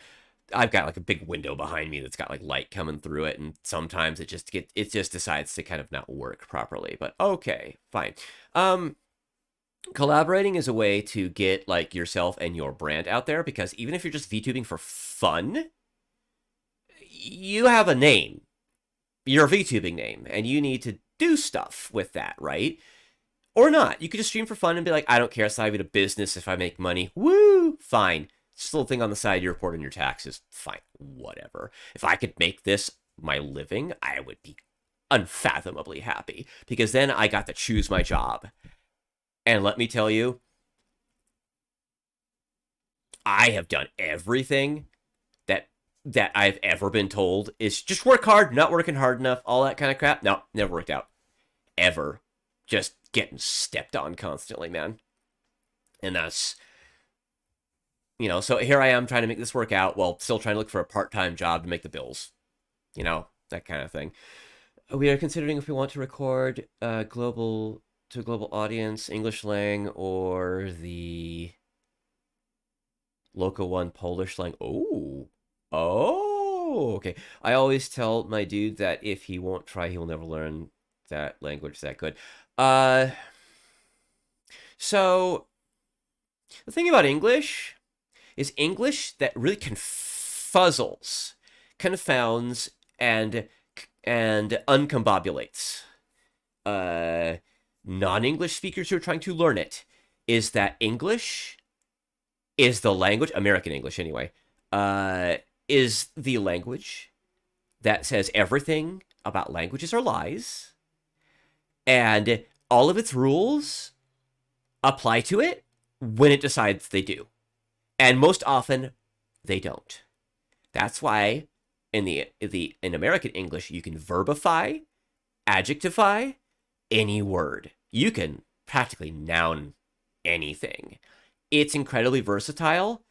I've got like a big window behind me that's got like light coming through it, and sometimes it just decides to kind of not work properly. But okay, fine. Collaborating is a way to get like yourself and your brand out there, because even if you're just VTubing for fun, you have a name. Your VTubing name, and you need to do stuff with that, right? Or not. You could just stream for fun and be like, I don't care, it's not even a business. If I make money, woo, fine. Just a little thing on the side, you report on your taxes, fine, whatever. If I could make this my living, I would be unfathomably happy, because then I got to choose my job. And let me tell you, I have done everything that I've ever been told is just work hard, not working hard enough, all that kind of crap. No, never worked out. Ever. Just getting stepped on constantly, man. And that's, so here I am trying to make this work out while still trying to look for a part-time job to make the bills. That kind of thing. We are considering if we want to record to a global audience, English lang, or the local one, Polish lang. Oh, okay. I always tell my dude that if he won't try, he will never learn that language that good. So the thing about English is English that really confuzzles, confounds, and uncombobulates non-English speakers who are trying to learn it, is that English is the language, American English anyway, is the language that says everything about languages are lies, and all of its rules apply to it when it decides they do. And most often, they don't. That's why in American English, you can verbify, adjectify any word. You can practically noun anything. It's incredibly versatile,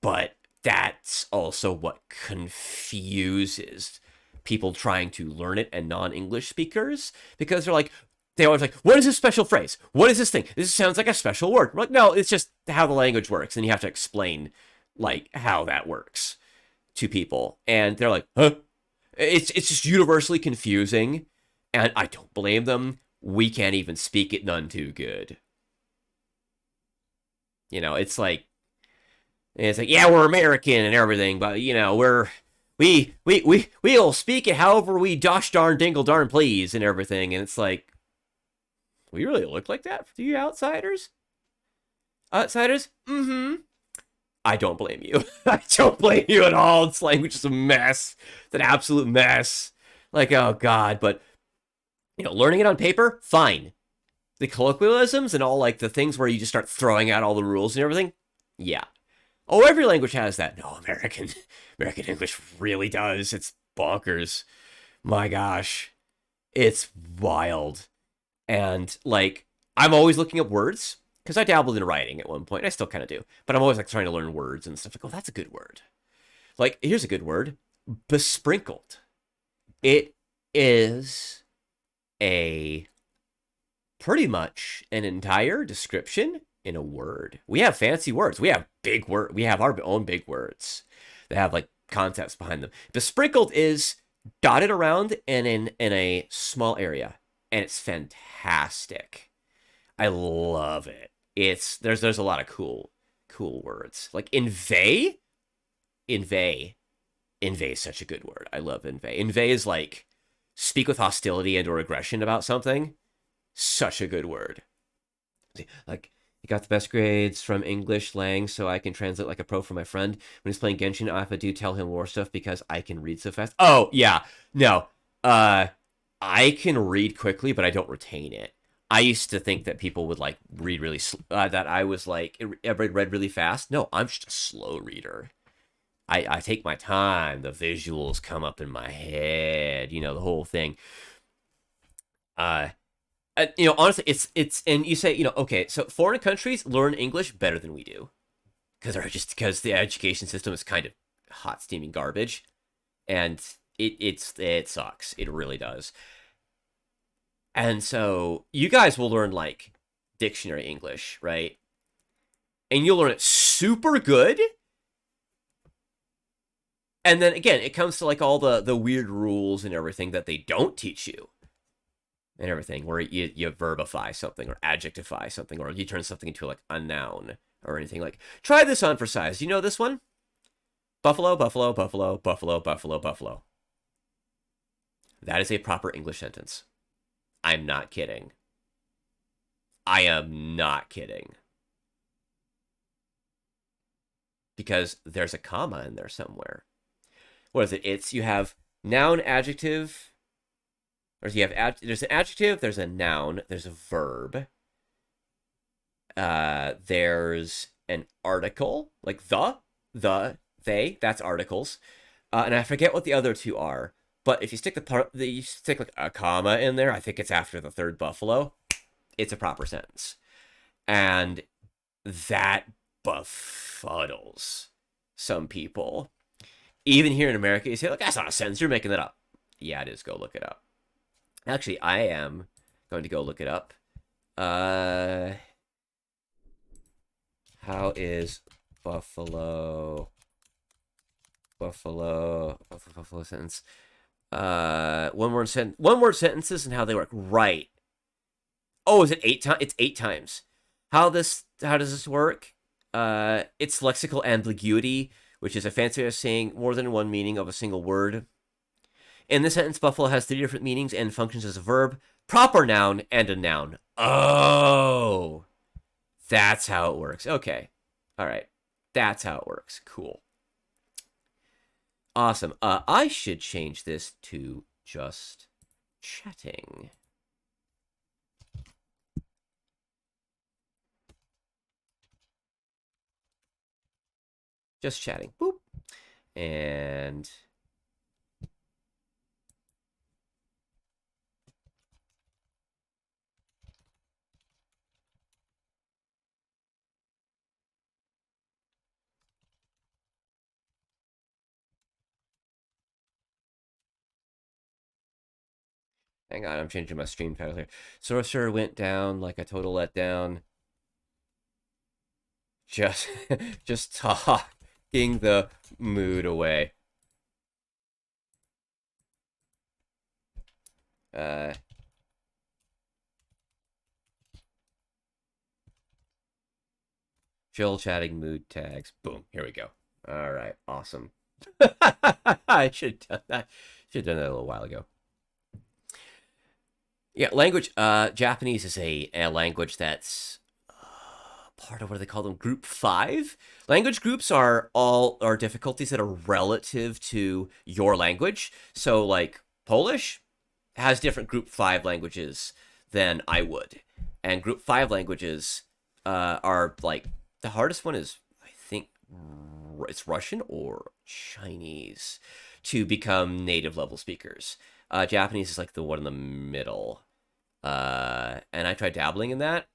but that's also what confuses people trying to learn it and non-English speakers, because they always like, what is this special phrase? What is this thing? This sounds like a special word. We're like, no, it's just how the language works, and you have to explain like how that works to people, and they're like, huh? It's just universally confusing, and I don't blame them. We can't even speak it none too good. You know, it's like, yeah, we're American and everything, but you know, we'll speak it however we dosh darn dingle darn please and everything, and it's like, we really look like that to you outsiders? Outsiders? Mm-hmm. I don't blame you. I don't blame you at all. This language is a mess. It's an absolute mess. Like, oh god, but you know, learning it on paper, fine. The colloquialisms and all like the things where you just start throwing out all the rules and everything, yeah. Oh, every language has that. No, American English really does. It's bonkers. My gosh. It's wild. And like, I'm always looking up words because I dabbled in writing at one point. I still kind of do, but I'm always like trying to learn words and stuff. Like, oh, that's a good word. Like, here's a good word: besprinkled. It is a pretty much an entire description in a word. We have fancy words. We have big word. We have our own big words that have like concepts behind them. Besprinkled is dotted around and in a small area, and it's fantastic. I love it. There's a lot of cool words. Like inveigh is such a good word. I love inveigh. Inveigh is like speak with hostility and or aggression about something. Such a good word. Like, you got the best grades from English Lang, so I can translate like a pro for my friend. When he's playing Genshin, I have to do tell him war stuff because I can read so fast. Oh, yeah. No. I can read quickly, but I don't retain it. I used to think that people would like read really that I was like read really fast. No, I'm just a slow reader. I take my time. The visuals come up in my head. You know, the whole thing. You know, honestly, it's and you say, you know, okay, so foreign countries learn English better than we do because the education system is kind of hot steaming garbage, and it sucks. It really does. And so you guys will learn like dictionary English, right? And you'll learn it super good. And then again, it comes to like all the weird rules and everything that they don't teach you. And everything, where you verbify something or adjectify something, or you turn something into like a noun or anything. Like, try this on for size. You know this one? Buffalo, buffalo, buffalo, buffalo, buffalo, buffalo. That is a proper English sentence. I'm not kidding. I am not kidding. Because there's a comma in there somewhere. What is it? You have noun, adjective. Or you have there's an adjective, there's a noun, there's a verb. There's an article, like they, that's articles. And I forget what the other two are. But if you stick you stick like a comma in there, I think it's after the third buffalo, it's a proper sentence. And that befuddles some people. Even here in America, you say, like, that's not a sentence, you're making that up. Yeah, it is. Go look it up. Actually, I am going to go look it up. How is buffalo sentence? One word sentences and how they work. Right. Oh, is it 8 times? It's 8 times. How does this work? It's lexical ambiguity, which is a fancy way of saying more than one meaning of a single word. In this sentence, buffalo has 3 different meanings and functions as a verb, proper noun, and a noun. Oh, that's how it works. Okay. All right. That's how it works. Cool. Awesome. I should change this to just chatting. Just chatting. Boop. And hang on, I'm changing my stream title here. Sorcerer went down like a total letdown. Just, just talking the mood away. Chill chatting mood tags. Boom. Here we go. All right. Awesome. I should have done that. Should have done that a little while ago. Yeah, language. Japanese is a language that's part of what do they call them? Group 5. Language groups are difficulties that are relative to your language. So like Polish has different group 5 languages than I would, and group 5 languages are like the hardest one is I think it's Russian or Chinese to become native level speakers. Japanese is like the one in the middle. And I tried dabbling in that.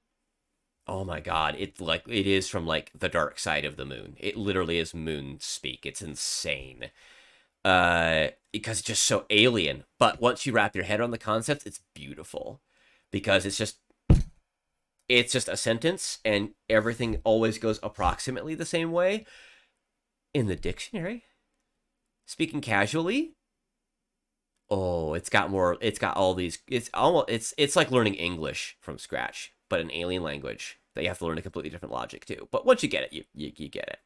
Oh my god, it is from like the dark side of the moon. It literally is moon speak. It's insane. Because it's just so alien. But once you wrap your head around the concept, it's beautiful. Because it's just a sentence and everything always goes approximately the same way. In the dictionary, speaking casually, it's got all these, it's like learning English from scratch, but an alien language that you have to learn a completely different logic too. But once you get it, you get it.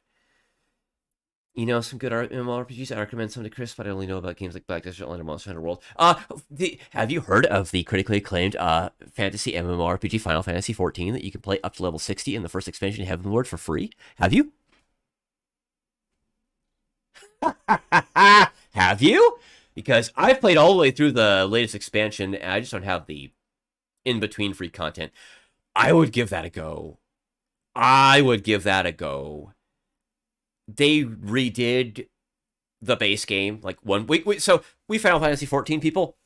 You know, some good MMORPGs. I recommend some to Chris, but I only know about games like Black Desert Land or Monster Hunter World. Have you heard of the critically acclaimed fantasy MMORPG Final Fantasy 14 that you can play up to level 60 in the first expansion, Heavenward, for free? Have you? Have you? Because I've played all the way through the latest expansion, and I just don't have the in-between free content. I would give that a go. They redid the base game like 1 week. So we Final Fantasy 14 people,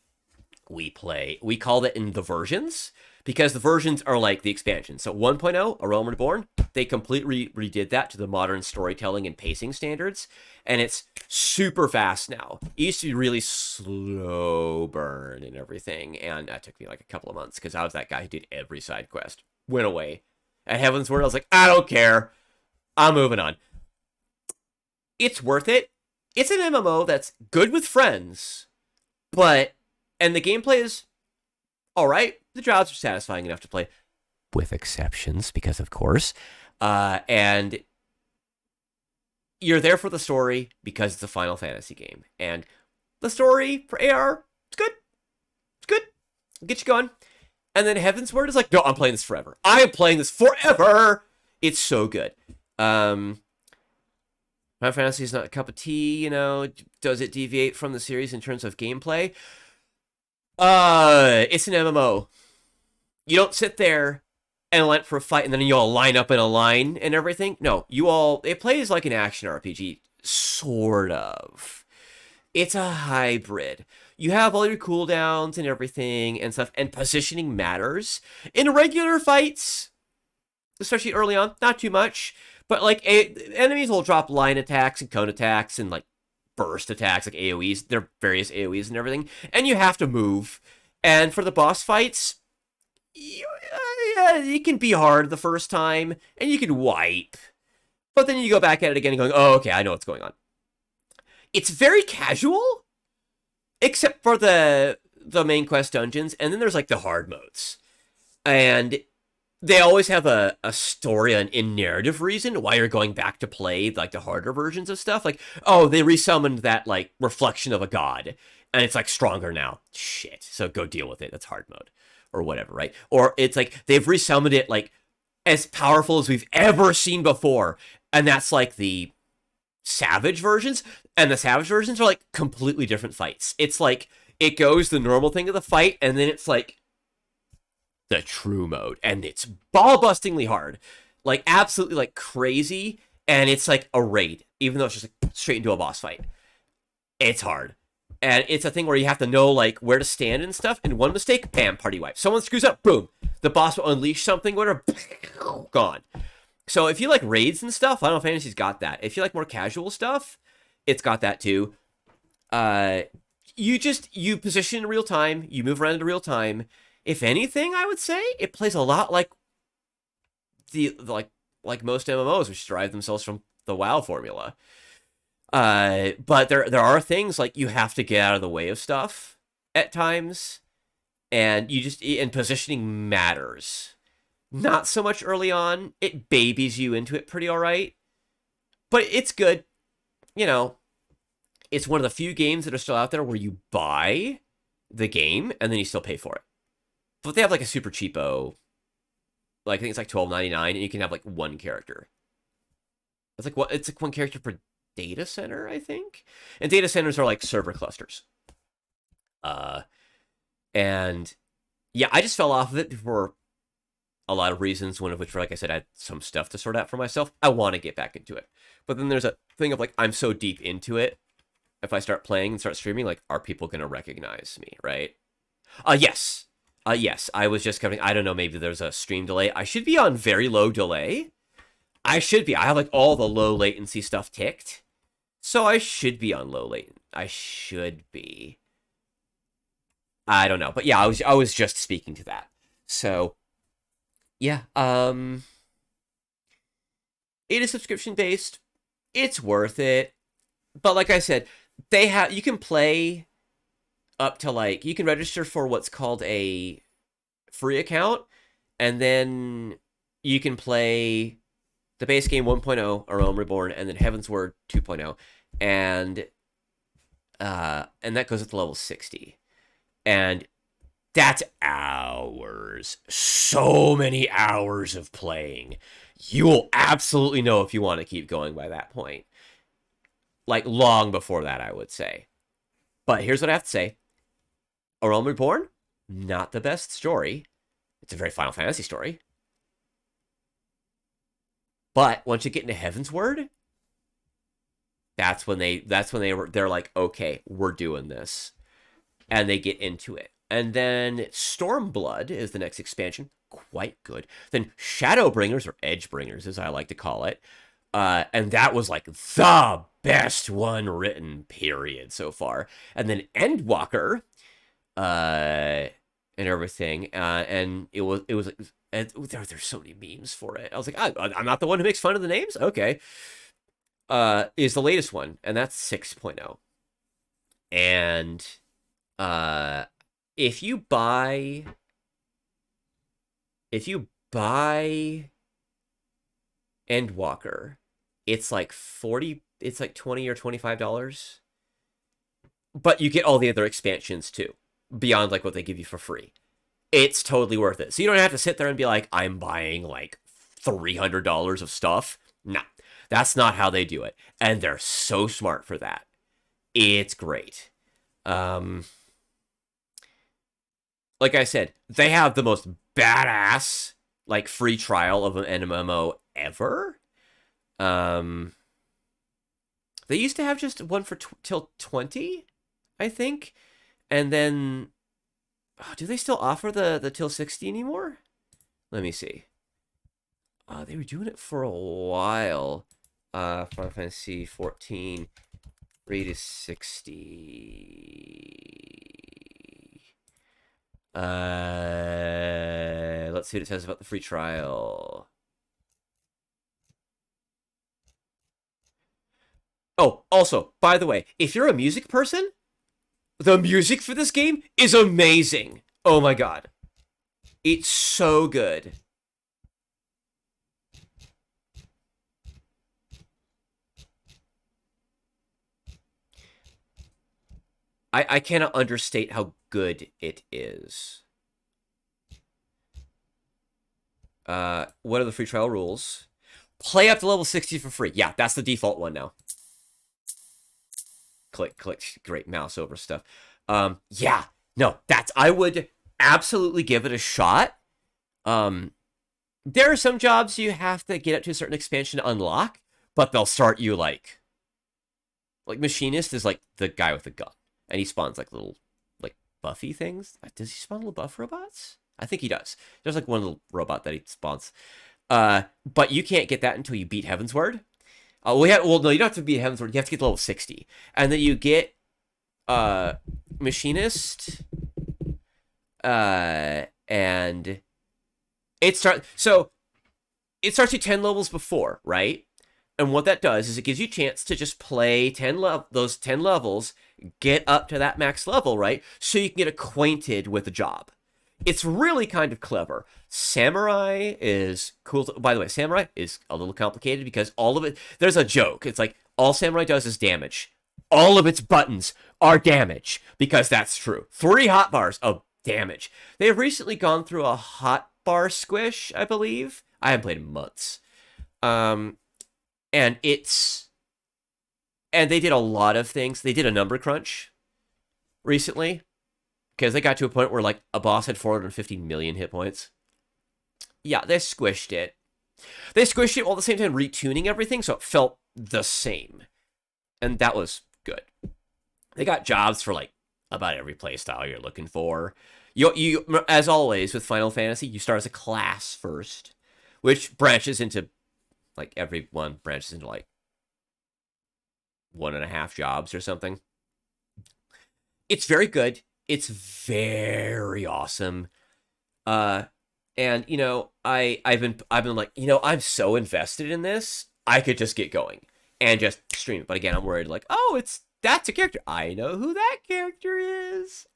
we call it in the versions because the versions are like the expansion. So 1.0, A Realm Reborn, they completely redid that to the modern storytelling and pacing standards, and it's super fast now. It used to be really slow burn and everything, and that took me like a couple of months because I was that guy who did every side quest. Went away. At Heaven's Word, I was like, I don't care. I'm moving on. It's worth it. It's an MMO that's good with friends, and the gameplay is all right. The jobs are satisfying enough to play, with exceptions, because of course. And you're there for the story because it's a Final Fantasy game, and the story for AR, it's good. It's good. Get you going. And then Heaven's Word is like, no, I'm playing this forever. I am playing this forever. It's so good. Final Fantasy is not a cup of tea, you know. Does it deviate from the series in terms of gameplay? It's an MMO. You don't sit there and let for a fight and then you all line up in a line and everything. No, it plays like an action RPG, sort of. It's a hybrid. You have all your cooldowns and everything and stuff, and positioning matters. In regular fights, especially early on, not too much. But like enemies will drop line attacks and cone attacks and like burst attacks, like AoEs. There are various AoEs and everything, and you have to move. And for the boss fights, it can be hard the first time, and you can wipe. But then you go back at it again and going, oh, okay, I know what's going on. It's very casual, except for the main quest dungeons, and then there's like the hard modes. And they always have a story, an in-narrative reason why you're going back to play like the harder versions of stuff. Like, oh, they resummoned that like reflection of a god, and it's like stronger now. Shit. So go deal with it. That's hard mode. Or whatever, right? Or it's like they've resummoned it like as powerful as we've ever seen before. And that's like the Savage versions, and the Savage versions are like completely different fights. It's like it goes the normal thing of the fight, and then it's like the true mode, and it's ball-bustingly hard, like absolutely like crazy, and it's like a raid, even though it's just like straight into a boss fight. It's hard. And it's a thing where you have to know like where to stand and stuff. And one mistake, bam, party wipe. Someone screws up, boom. The boss will unleash something, whatever, gone. So if you like raids and stuff, Final Fantasy's got that. If you like more casual stuff, it's got that too. You position in real time, you move around in real time. If anything, I would say it plays a lot like like most MMOs, which derive themselves from the WoW formula. But there are things like you have to get out of the way of stuff at times, and and positioning matters. Not so much early on. It babies you into it pretty all right, but it's good. You know, it's one of the few games that are still out there where you buy the game and then you still pay for it. But they have like a super cheapo, like I think it's like $12.99, and you can have like one character. It's like what? It's like one character per data center, I think. And data centers are like server clusters. And yeah, I just fell off of it for a lot of reasons, one of which, like I said, I had some stuff to sort out for myself. I want to get back into it. But then there's a thing of like, I'm so deep into it, if I start playing and start streaming, like, are people going to recognize me, right? Yes. Yes, I was just covering, I don't know, maybe there's a stream delay. I should be on very low delay. I should be. I have like all the low latency stuff ticked. So I should be on low latent. I should be. I don't know. But yeah, I was just speaking to that. So yeah, it is subscription based. It's worth it. But like I said, you can play up to like, you can register for what's called a free account, and then you can play the base game 1.0, A Realm Reborn, and then Heaven's Word 2.0, and that goes up to level 60, and that's hours, so many hours of playing. You will absolutely know if you want to keep going by that point, like long before that, I would say. But here's what I have to say: A Realm Reborn, not the best story. It's a very Final Fantasy story. But once you get into Heaven's Word, they're like, okay, we're doing this. And they get into it. And then Stormblood is the next expansion. Quite good. Then Shadowbringers, or Edgebringers, as I like to call it. And that was like the best one written, period, so far. And then Endwalker, and everything. And it was like, and there's so many memes for it. I was like, I'm not the one who makes fun of the names? Okay. Is the latest one, and that's 6.0. And if you buy Endwalker, it's like $20 or $25. But you get all the other expansions too, beyond like what they give you for free. It's totally worth it. So you don't have to sit there and be like, I'm buying like $300 of stuff. No, that's not how they do it. And they're so smart for that. It's great. Like I said, they have the most badass like free trial of an MMO ever. They used to have just one for till 20, I think. And then, do they still offer the till 60 anymore? Let me see. They were doing it for a while. Final Fantasy 14, free to 60. Let's see what it says about the free trial. Oh, also, by the way, if you're a music person, the music for this game is amazing. Oh my god. It's so good. I cannot understate how good it is. What are the free trial rules? Play up to level 60 for free. Yeah, that's the default one now. click, click, great mouse over stuff. Yeah, no, I would absolutely give it a shot. There are some jobs you have to get up to a certain expansion to unlock, but they'll start you like machinist is like the guy with the gun, and he spawns like little like buffy things. Does he spawn little buff robots? I think he does. There's like one little robot that he spawns. But you can't get that until you beat Heavensward. No, you don't have to beat Heavensward. You have to get to level 60, and then you get machinist, and it starts you 10 levels before, right? And what that does is it gives you a chance to just play those 10 levels, get up to that max level, right? So you can get acquainted with the job. It's really kind of clever. Samurai is cool. By the way, Samurai is a little complicated because all of it, there's a joke. It's like all Samurai does is damage. All of its buttons are damage because that's true. 3 hotbars of damage. They have recently gone through a hotbar squish, I believe. I haven't played in months. And they did a lot of things. They did a number crunch recently because they got to a point where like a boss had 450 million hit points. Yeah, they squished it. They squished it while at the same time retuning everything so it felt the same. And that was good. They got jobs for like about every playstyle you're looking for. You as always with Final Fantasy, you start as a class first, which branches into like every one branches into like 1.5 jobs or something. It's very good. It's very awesome. And you know, I've been like, you know, I'm so invested in this. I could just get going and just stream it. But again, I'm worried like, oh, that's a character. I know who that character is.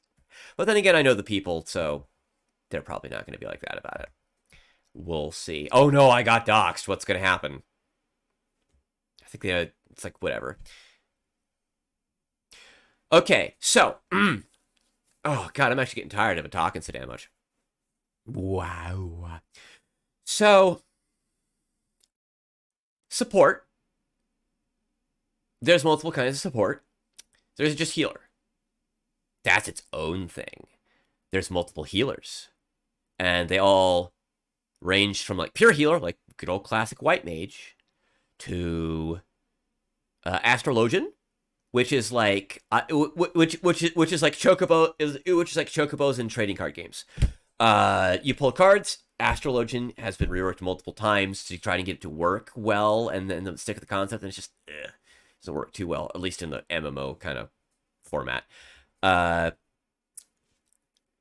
But then again, I know the people, so they're probably not going to be like that about it. We'll see. Oh no, I got doxxed. What's going to happen? I think it's like whatever. Okay, so oh god, I'm actually getting tired of it talking so damn much. Wow. So support. There's multiple kinds of support. There's just healer. That's its own thing. There's multiple healers. And they all range from like pure healer, like good old classic white mage, to astrologian, which is like which is like chocobos in trading card games. You pull cards. Astrologian has been reworked multiple times to try to get it to work well, and then stick with the concept, and it's just doesn't work too well, at least in the MMO kind of format. That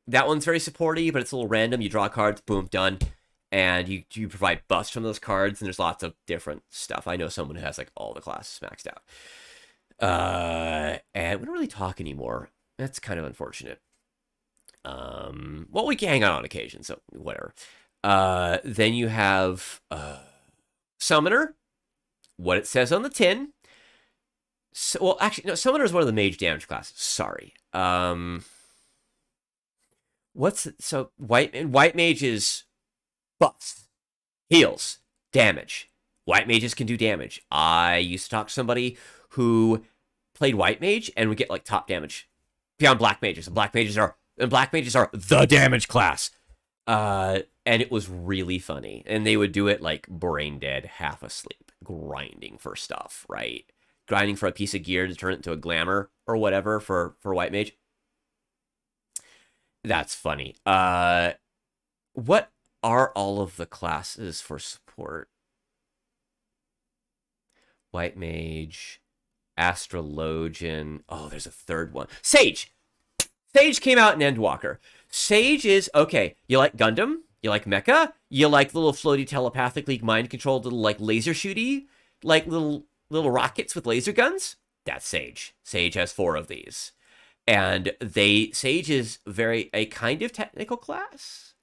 one's very supporty, but it's a little random. You draw cards, boom, done. And you provide buffs from those cards, and there's lots of different stuff. I know someone who has like all the classes maxed out. And we don't really talk anymore. That's kind of unfortunate. Well, we can hang out on occasion, so whatever. Then you have Summoner, what it says on the tin. So, well, actually, no, Summoner is one of the mage damage classes. Sorry. White mage is buffs, heals, damage. White mages can do damage. I used to talk to somebody who played white mage and would get like top damage beyond black mages. And black mages are the damage class. And it was really funny. And they would do it like brain dead, half asleep, grinding for stuff, right? Grinding for a piece of gear to turn it into a glamour or whatever for white mage. That's funny. What are all of the classes for support? White mage, astrologian. Oh, there's a third one. Sage. Sage came out in Endwalker. Sage is, okay, you like Gundam? You like mecha? You like little floaty telepathically mind-controlled little like laser shooty? Like little rockets with laser guns? That's Sage. Sage has 4 of these. And Sage is a kind of technical class,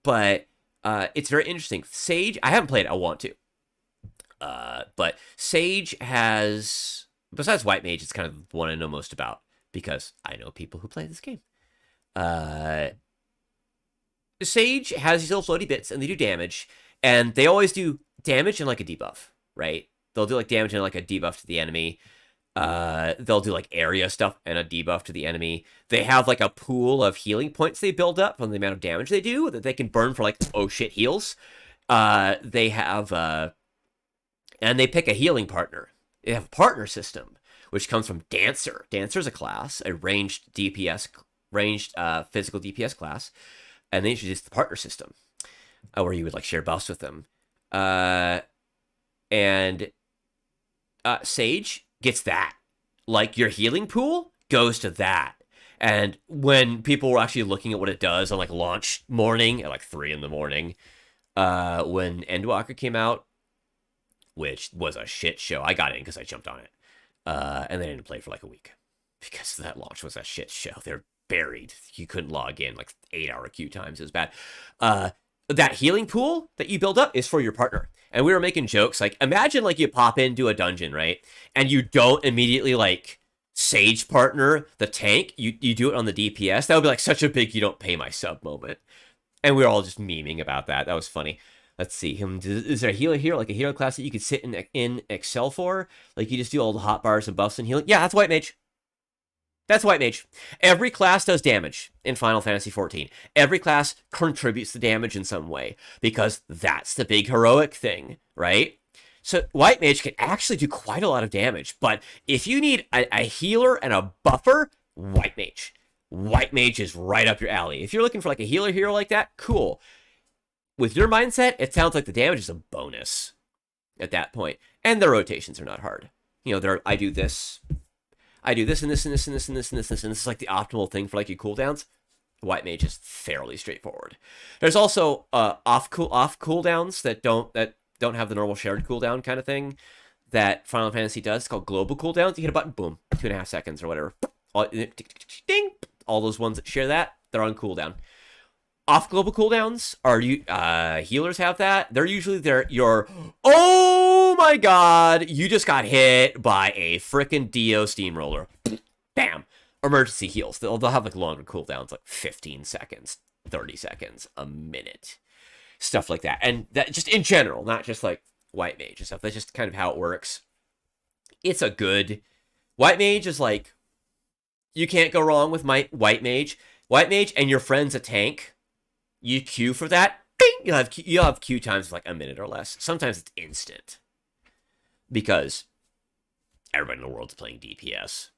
but it's very interesting. Sage, I haven't played it, I want to. But Sage has, besides White Mage, it's kind of the one I know most about because I know people who play this game. Sage has these little floaty bits and they do damage, and they always do damage and like a debuff, right? They'll do like damage and like a debuff to the enemy. They'll do like area stuff and a debuff to the enemy. They have like a pool of healing points they build up from the amount of damage they do that they can burn for like, oh shit, heals. They have, and they pick a healing partner. They have a partner system, which comes from Dancer. Dancer is a class, a ranged DPS, ranged physical DPS class, and they introduced the partner system, where you would like share buffs with them. And Sage gets that. Like, your healing pool goes to that. And when people were actually looking at what it does on like launch morning at like 3 in the morning, when Endwalker came out, which was a shit show. I got in because I jumped on it. And then I didn't play for like a week because that launch was a shit show. They're buried. You couldn't log in like 8-hour queue times. It was bad. That healing pool that you build up is for your partner. And we were making jokes like, imagine like you pop into a dungeon, right? And you don't immediately like Sage partner the tank. You do it on the DPS. That would be like such a big you don't pay my sub moment. And we were all just memeing about that. That was funny. Let's see. Is there a healer here, like a hero class that you could sit in Excel for? Like you just do all the hot bars and buffs and healing? Yeah, that's White Mage. That's White Mage. Every class does damage in Final Fantasy XIV. Every class contributes to damage in some way because that's the big heroic thing, right? So White Mage can actually do quite a lot of damage, but if you need a healer and a buffer, White Mage. White Mage is right up your alley. If you're looking for like a healer hero like that, cool. With your mindset, it sounds like the damage is a bonus at that point. And the rotations are not hard. You know, I do this and this and this and this and this and this and this and this is like the optimal thing for like your cooldowns. White Mage is fairly straightforward. There's also off cooldowns that don't have the normal shared cooldown kind of thing that Final Fantasy does. It's called global cooldowns. You hit a button, boom, 2.5 seconds or whatever. Ding! All those ones that share that, they're on cooldown. Off global cooldowns are healers have that. They're usually your oh my god, you just got hit by a freaking Dio steamroller. Bam. Emergency heals. They'll have like longer cooldowns, like 15 seconds, 30 seconds, a minute. Stuff like that. And that just in general, not just like White Mage and stuff. That's just kind of how it works. It's a good White Mage is like you can't go wrong with my White Mage. White Mage and your friend's a tank. You queue for that, bing, you'll have queue times of like a minute or less. Sometimes it's instant. Because everybody in the world's playing DPS.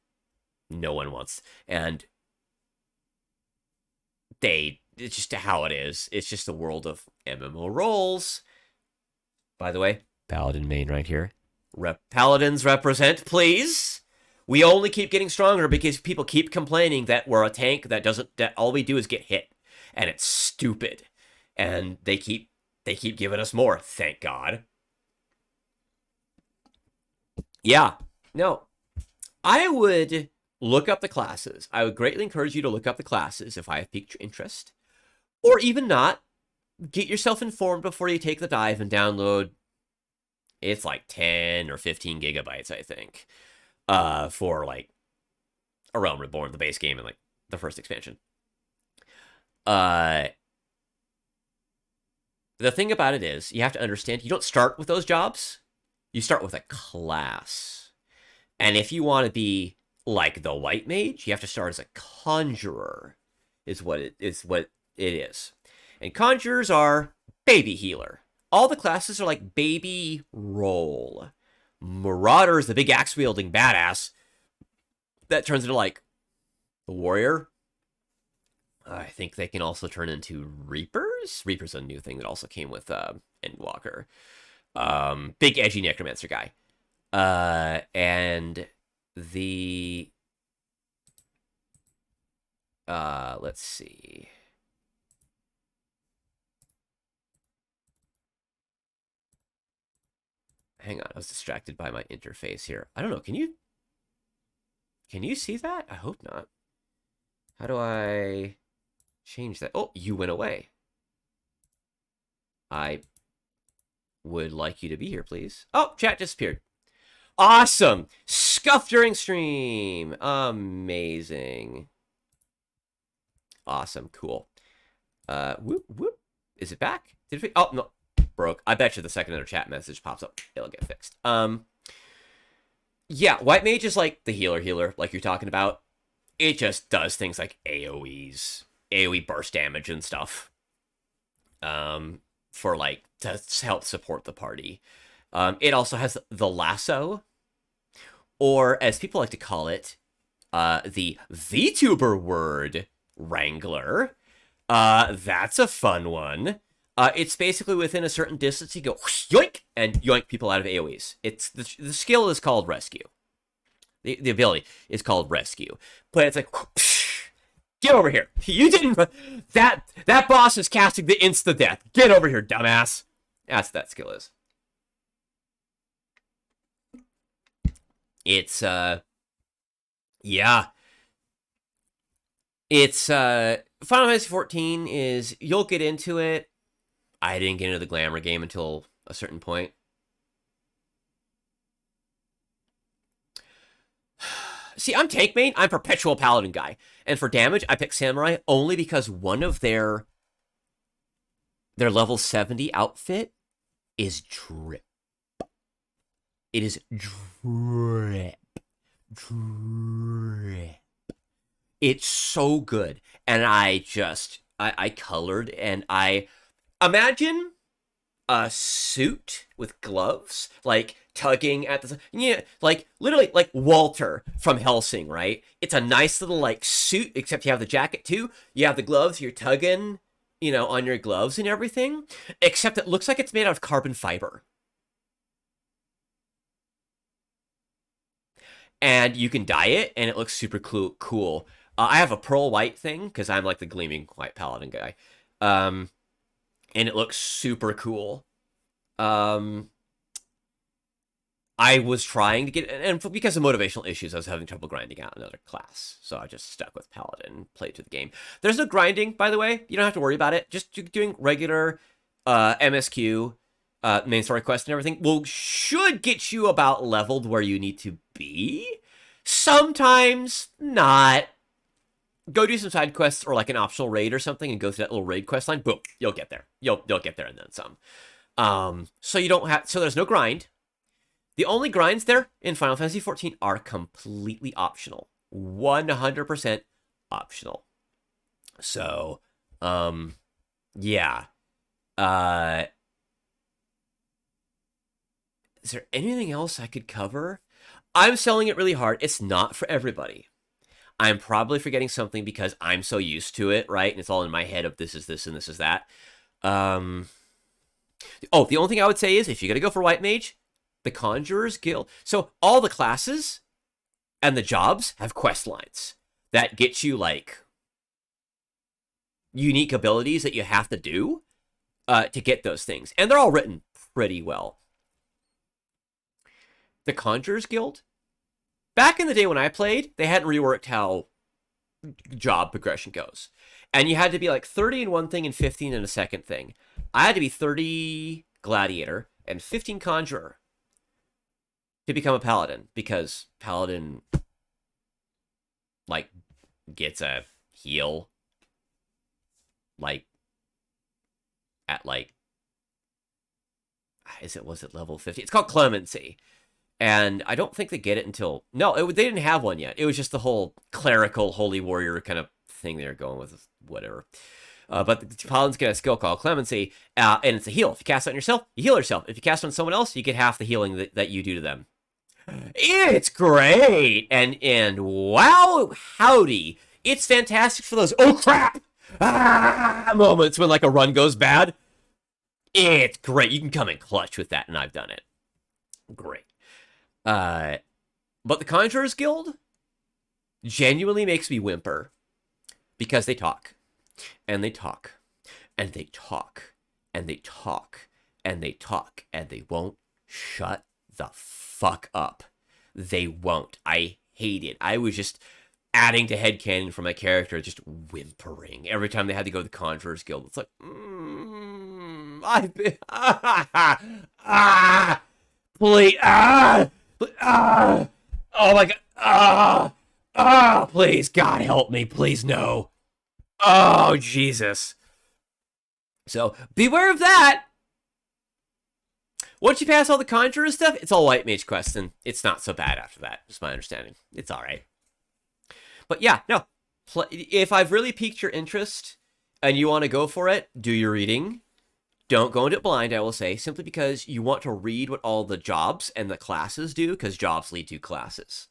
No one wants. And it's just how it is. It's just the world of MMO roles. By the way, Paladin main right here. Paladins represent, please. We only keep getting stronger because people keep complaining that we're a tank that all we do is get hit. And it's stupid. And they keep giving us more, thank God. Yeah. No. I would look up the classes. I would greatly encourage you to look up the classes if I have piqued your interest. Or even not. Get yourself informed before you take the dive and download. It's like 10 or 15 gigabytes, I think. For like A Realm Reborn, the base game, and like the first expansion. The thing about it is, you have to understand, you don't start with those jobs. You start with a class. And if you want to be like the White Mage, you have to start as a conjurer, is what it is. And conjurers are baby healer. All the classes are like baby roll. Marauder is the big axe-wielding badass that turns into like the warrior. I think they can also turn into Reapers. Reaper's a new thing that also came with Endwalker. Big edgy necromancer guy. And the let's see. Hang on, I was distracted by my interface here. I don't know, can you see that? I hope not. How do I change that? Oh, you went away. I would like you to be here, please. Oh, chat disappeared. Awesome. Scuff during stream. Amazing. Awesome. Cool. Whoop, whoop. Is it back? Did it? Oh, no. Broke. I bet you the second another chat message pops up, it'll get fixed. Yeah, White Mage is like the healer, like you're talking about. It just does things like AoE burst damage and stuff. For like to help support the party. It also has the lasso, or as people like to call it, the VTuber word, Wrangler. That's a fun one. It's basically within a certain distance, you go yoink and yoink people out of AoEs. It's the skill is called Rescue. The ability is called Rescue, but it's like get over here. You didn't. That boss is casting the insta death. Get over here, dumbass. That's what that skill is. It's yeah. It's Final Fantasy 14 is you'll get into it. I didn't get into the glamour game until a certain point. See, I'm tank main. I'm perpetual paladin guy, and for damage, I pick samurai only because one of their level 70 outfit is drip. It is drip. It's so good, and I colored, and I imagine a suit with gloves, like tugging at the like literally like Walter from Helsing, right? It's a nice little like suit, except you have the jacket too. You have the gloves, you're tugging, on your gloves and everything, except it looks like it's made out of carbon fiber. And you can dye it, and it looks super cool. I have a pearl white thing because I'm like the gleaming white paladin guy, and it looks super cool. I was trying to get, and because of motivational issues, I was having trouble grinding out another class, so I just stuck with paladin and played through the game. There's no grinding, by the way. You don't have to worry about it. Just doing regular MSQ. Main story quest and everything should get you about leveled where you need to be. Sometimes not. Go do some side quests or like an optional raid or something and go through that little raid quest line. Boom, you'll get there. You'll get there and then some. So you don't have. So there's no grind. The only grinds there in Final Fantasy 14 are completely optional. 100% optional. So, yeah. Is there anything else I could cover? I'm selling it really hard. It's not for everybody. I'm probably forgetting something because I'm so used to it, right? And it's all in my head of this is this and this is that. The only thing I would say is if you're going to go for White Mage, the Conjurer's Guild. So all the classes and the jobs have quest lines that get you like unique abilities that you have to do to get those things. And they're all written pretty well. The Conjurer's Guild, back in the day when I played, they hadn't reworked how job progression goes. And you had to be like 30 in one thing and 15 in a second thing. I had to be 30 Gladiator and 15 Conjurer to become a Paladin, because Paladin, like, gets a heal, like, at, like, was it level 50? It's called Clemency. And I don't think they get it until... No, they didn't have one yet. It was just the whole clerical, holy warrior kind of thing they were going with, whatever. But the Paladin's got a skill called Clemency, and it's a heal. If you cast it on yourself, you heal yourself. If you cast it on someone else, you get half the healing that you do to them. It's great! And wow, howdy. It's fantastic for those, oh crap! Moments when like a run goes bad. It's great. You can come in clutch with that, and I've done it. Great. But the Conjurer's Guild genuinely makes me whimper because they talk and they talk and they talk and they talk and they talk and they won't shut the fuck up. They won't. I hate it. I was just adding to headcanon for my character, just whimpering every time they had to go to the Conjurer's Guild. It's like, I've been, please, oh my god, please, God help me, please, no. Oh, Jesus. So, beware of that. Once you pass all the Conjurer stuff, it's all White Mage quests, and it's not so bad after that. Just my understanding. It's all right. But yeah, no. If I've really piqued your interest and you want to go for it, do your reading. Don't go into it blind, I will say, simply because you want to read what all the jobs and the classes do, because jobs lead to classes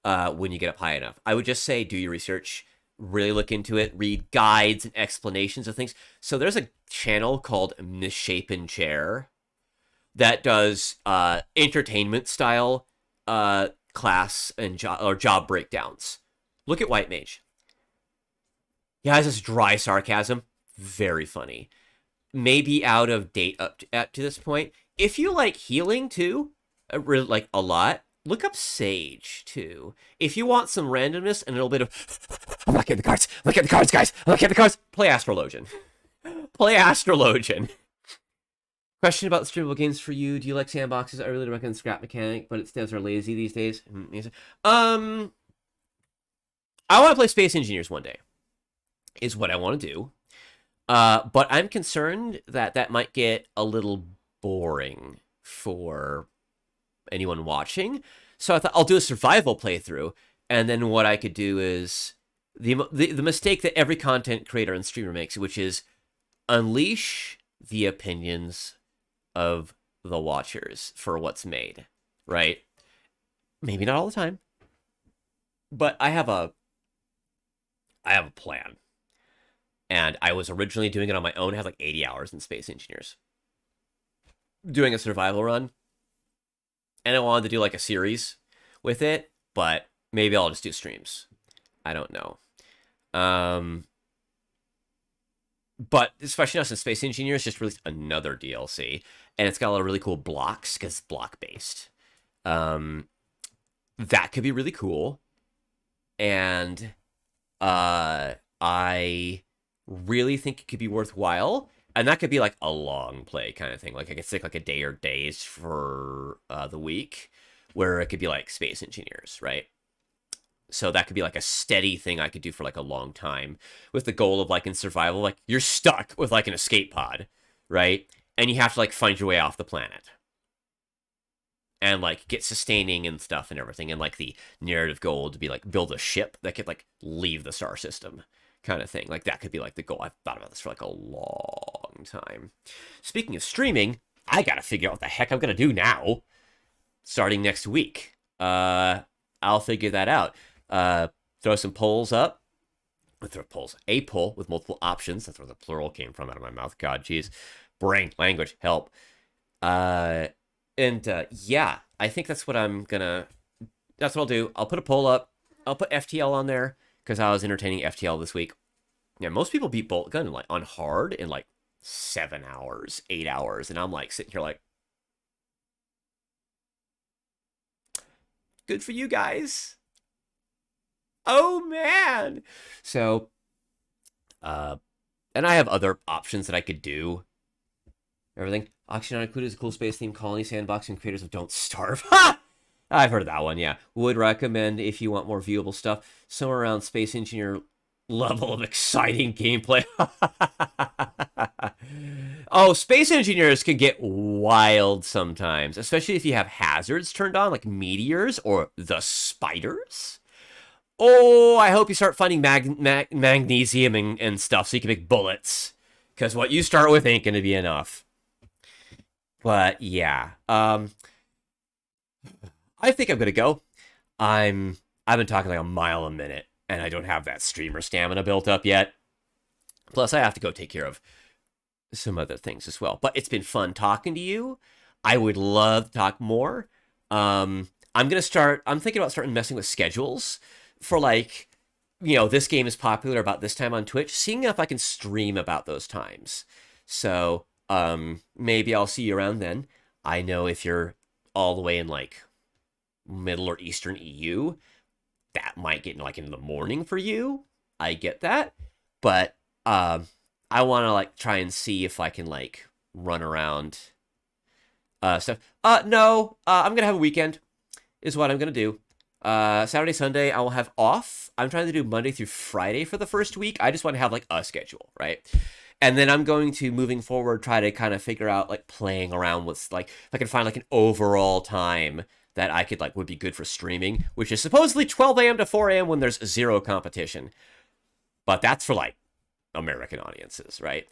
when you get up high enough. I would just say do your research, really look into it, read guides and explanations of things. So there's a channel called Misshapen Chair that does entertainment style class and job breakdowns. Look at White Mage. He has this dry sarcasm, very funny. Maybe out of date up to this point. If you like healing too, really like a lot, look up Sage too. If you want some randomness and a little bit of, I'm looking at the cards, look at the cards, guys, look at the cards, play Astrologian. Play Astrologian. Question about the streamable games for you. Do you like sandboxes? I really recommend Scrap Mechanic, but its devs are lazy these days. I want to play Space Engineers one day, is what I want to do. But I'm concerned that that might get a little boring for anyone watching. So I thought I'll do a survival playthrough, and then what I could do is the mistake that every content creator and streamer makes, which is unleash the opinions of the watchers for what's made, right? Maybe not all the time, but I have a plan. And I was originally doing it on my own. I had like 80 hours in Space Engineers. Doing a survival run. And I wanted to do like a series with it. But maybe I'll just do streams. I don't know. But especially now since Space Engineers just released another DLC. And it's got a lot of really cool blocks because it's block-based. That could be really cool. And I really think it could be worthwhile, and that could be like a long play kind of thing. Like I could stick like a day or days for the week, where it could be like Space Engineers, right? So that could be like a steady thing I could do for like a long time, with the goal of like in survival, like you're stuck with like an escape pod, right? And you have to like find your way off the planet. And like get sustaining and stuff and everything, and like the narrative goal to be like build a ship that could like leave the star system. Kind of thing. Like that could be like the goal. I've thought about this for like a long time. Speaking of streaming, I gotta figure out what the heck I'm gonna do now. Starting next week. I'll figure that out. Throw some polls up. Throw polls. A poll with multiple options. That's where the plural came from out of my mouth. God, jeez. Brain, language, help. Yeah, I think that's what I'm gonna. That's what I'll do. I'll put a poll up. I'll put FTL on there, because I was entertaining FTL this week. Yeah, most people beat Boltgun like on hard in like 7 hours, 8 hours, and I'm like sitting here like, good for you guys. Oh man. So, and I have other options that I could do. Everything. Auction Not Included is a cool space themed colony sandbox and creators of Don't Starve. Ha! I've heard of that one, yeah. Would recommend if you want more viewable stuff. Somewhere around Space Engineer level of exciting gameplay. Oh, Space Engineers can get wild sometimes, especially if you have hazards turned on, like meteors or the spiders. Oh, I hope you start finding magnesium and stuff so you can make bullets, because what you start with ain't going to be enough. But yeah, I think I'm gonna go. I've been talking like a mile a minute, and I don't have that streamer stamina built up yet. Plus, I have to go take care of some other things as well. But it's been fun talking to you. I would love to talk more. I'm thinking about starting messing with schedules for like, this game is popular about this time on Twitch. Seeing if I can stream about those times. So maybe I'll see you around then. I know if you're all the way in like Middle or Eastern EU, that might get like into the morning for you. I get that, but I want to like try and see if I can like run around stuff. No, I'm gonna have a weekend is what I'm gonna do. Saturday, Sunday I will have off. I'm trying to do Monday through Friday for the first week. I just want to have like a schedule, right? And then I'm going to, moving forward, try to kind of figure out, like, playing around with, like, if I can find, like, an overall time that I could, like, would be good for streaming, which is supposedly 12 a.m. to 4 a.m. when there's zero competition. But that's for, like, American audiences, right?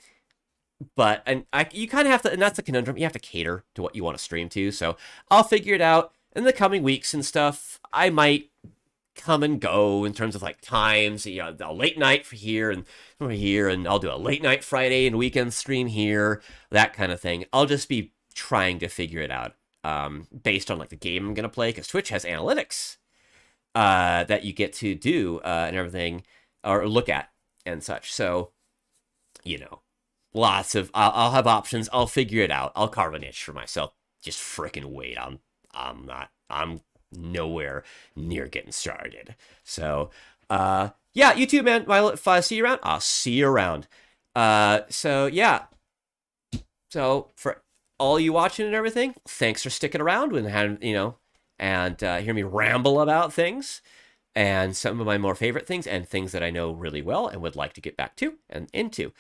But, and you kind of have to, and that's the conundrum, you have to cater to what you want to stream to, so I'll figure it out in the coming weeks and stuff. I might come and go in terms of, like, times, you know, a late night for here, and I'll do a late night Friday and weekend stream here, that kind of thing. I'll just be trying to figure it out, based on, like, the game I'm going to play, because Twitch has analytics, that you get to do, and everything, or look at, and such, so, you know, lots of, I'll have options, I'll figure it out, I'll carve a niche for myself, just frickin' wait, I'm nowhere near getting started. So, yeah, you too, man. If I see you around, I'll see you around. So yeah. So for all you watching and everything, thanks for sticking around and hear me ramble about things and some of my more favorite things and things that I know really well and would like to get back to and into.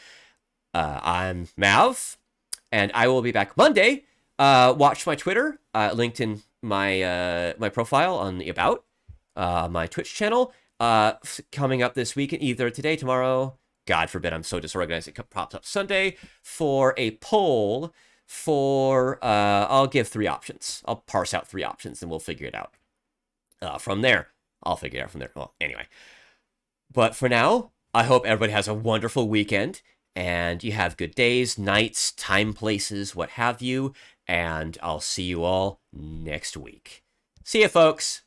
I'm Mav, and I will be back Monday. Watch my Twitter, linked in my profile on the About, my Twitch channel, coming up this week, either today, tomorrow, God forbid, I'm so disorganized, it pops up Sunday, for a poll for, I'll give 3 options. I'll parse out 3 options, and we'll figure it out. From there, I'll figure it out from there. Well, anyway. But for now, I hope everybody has a wonderful weekend, and you have good days, nights, time, places, what have you, and I'll see you all next week. See ya, folks!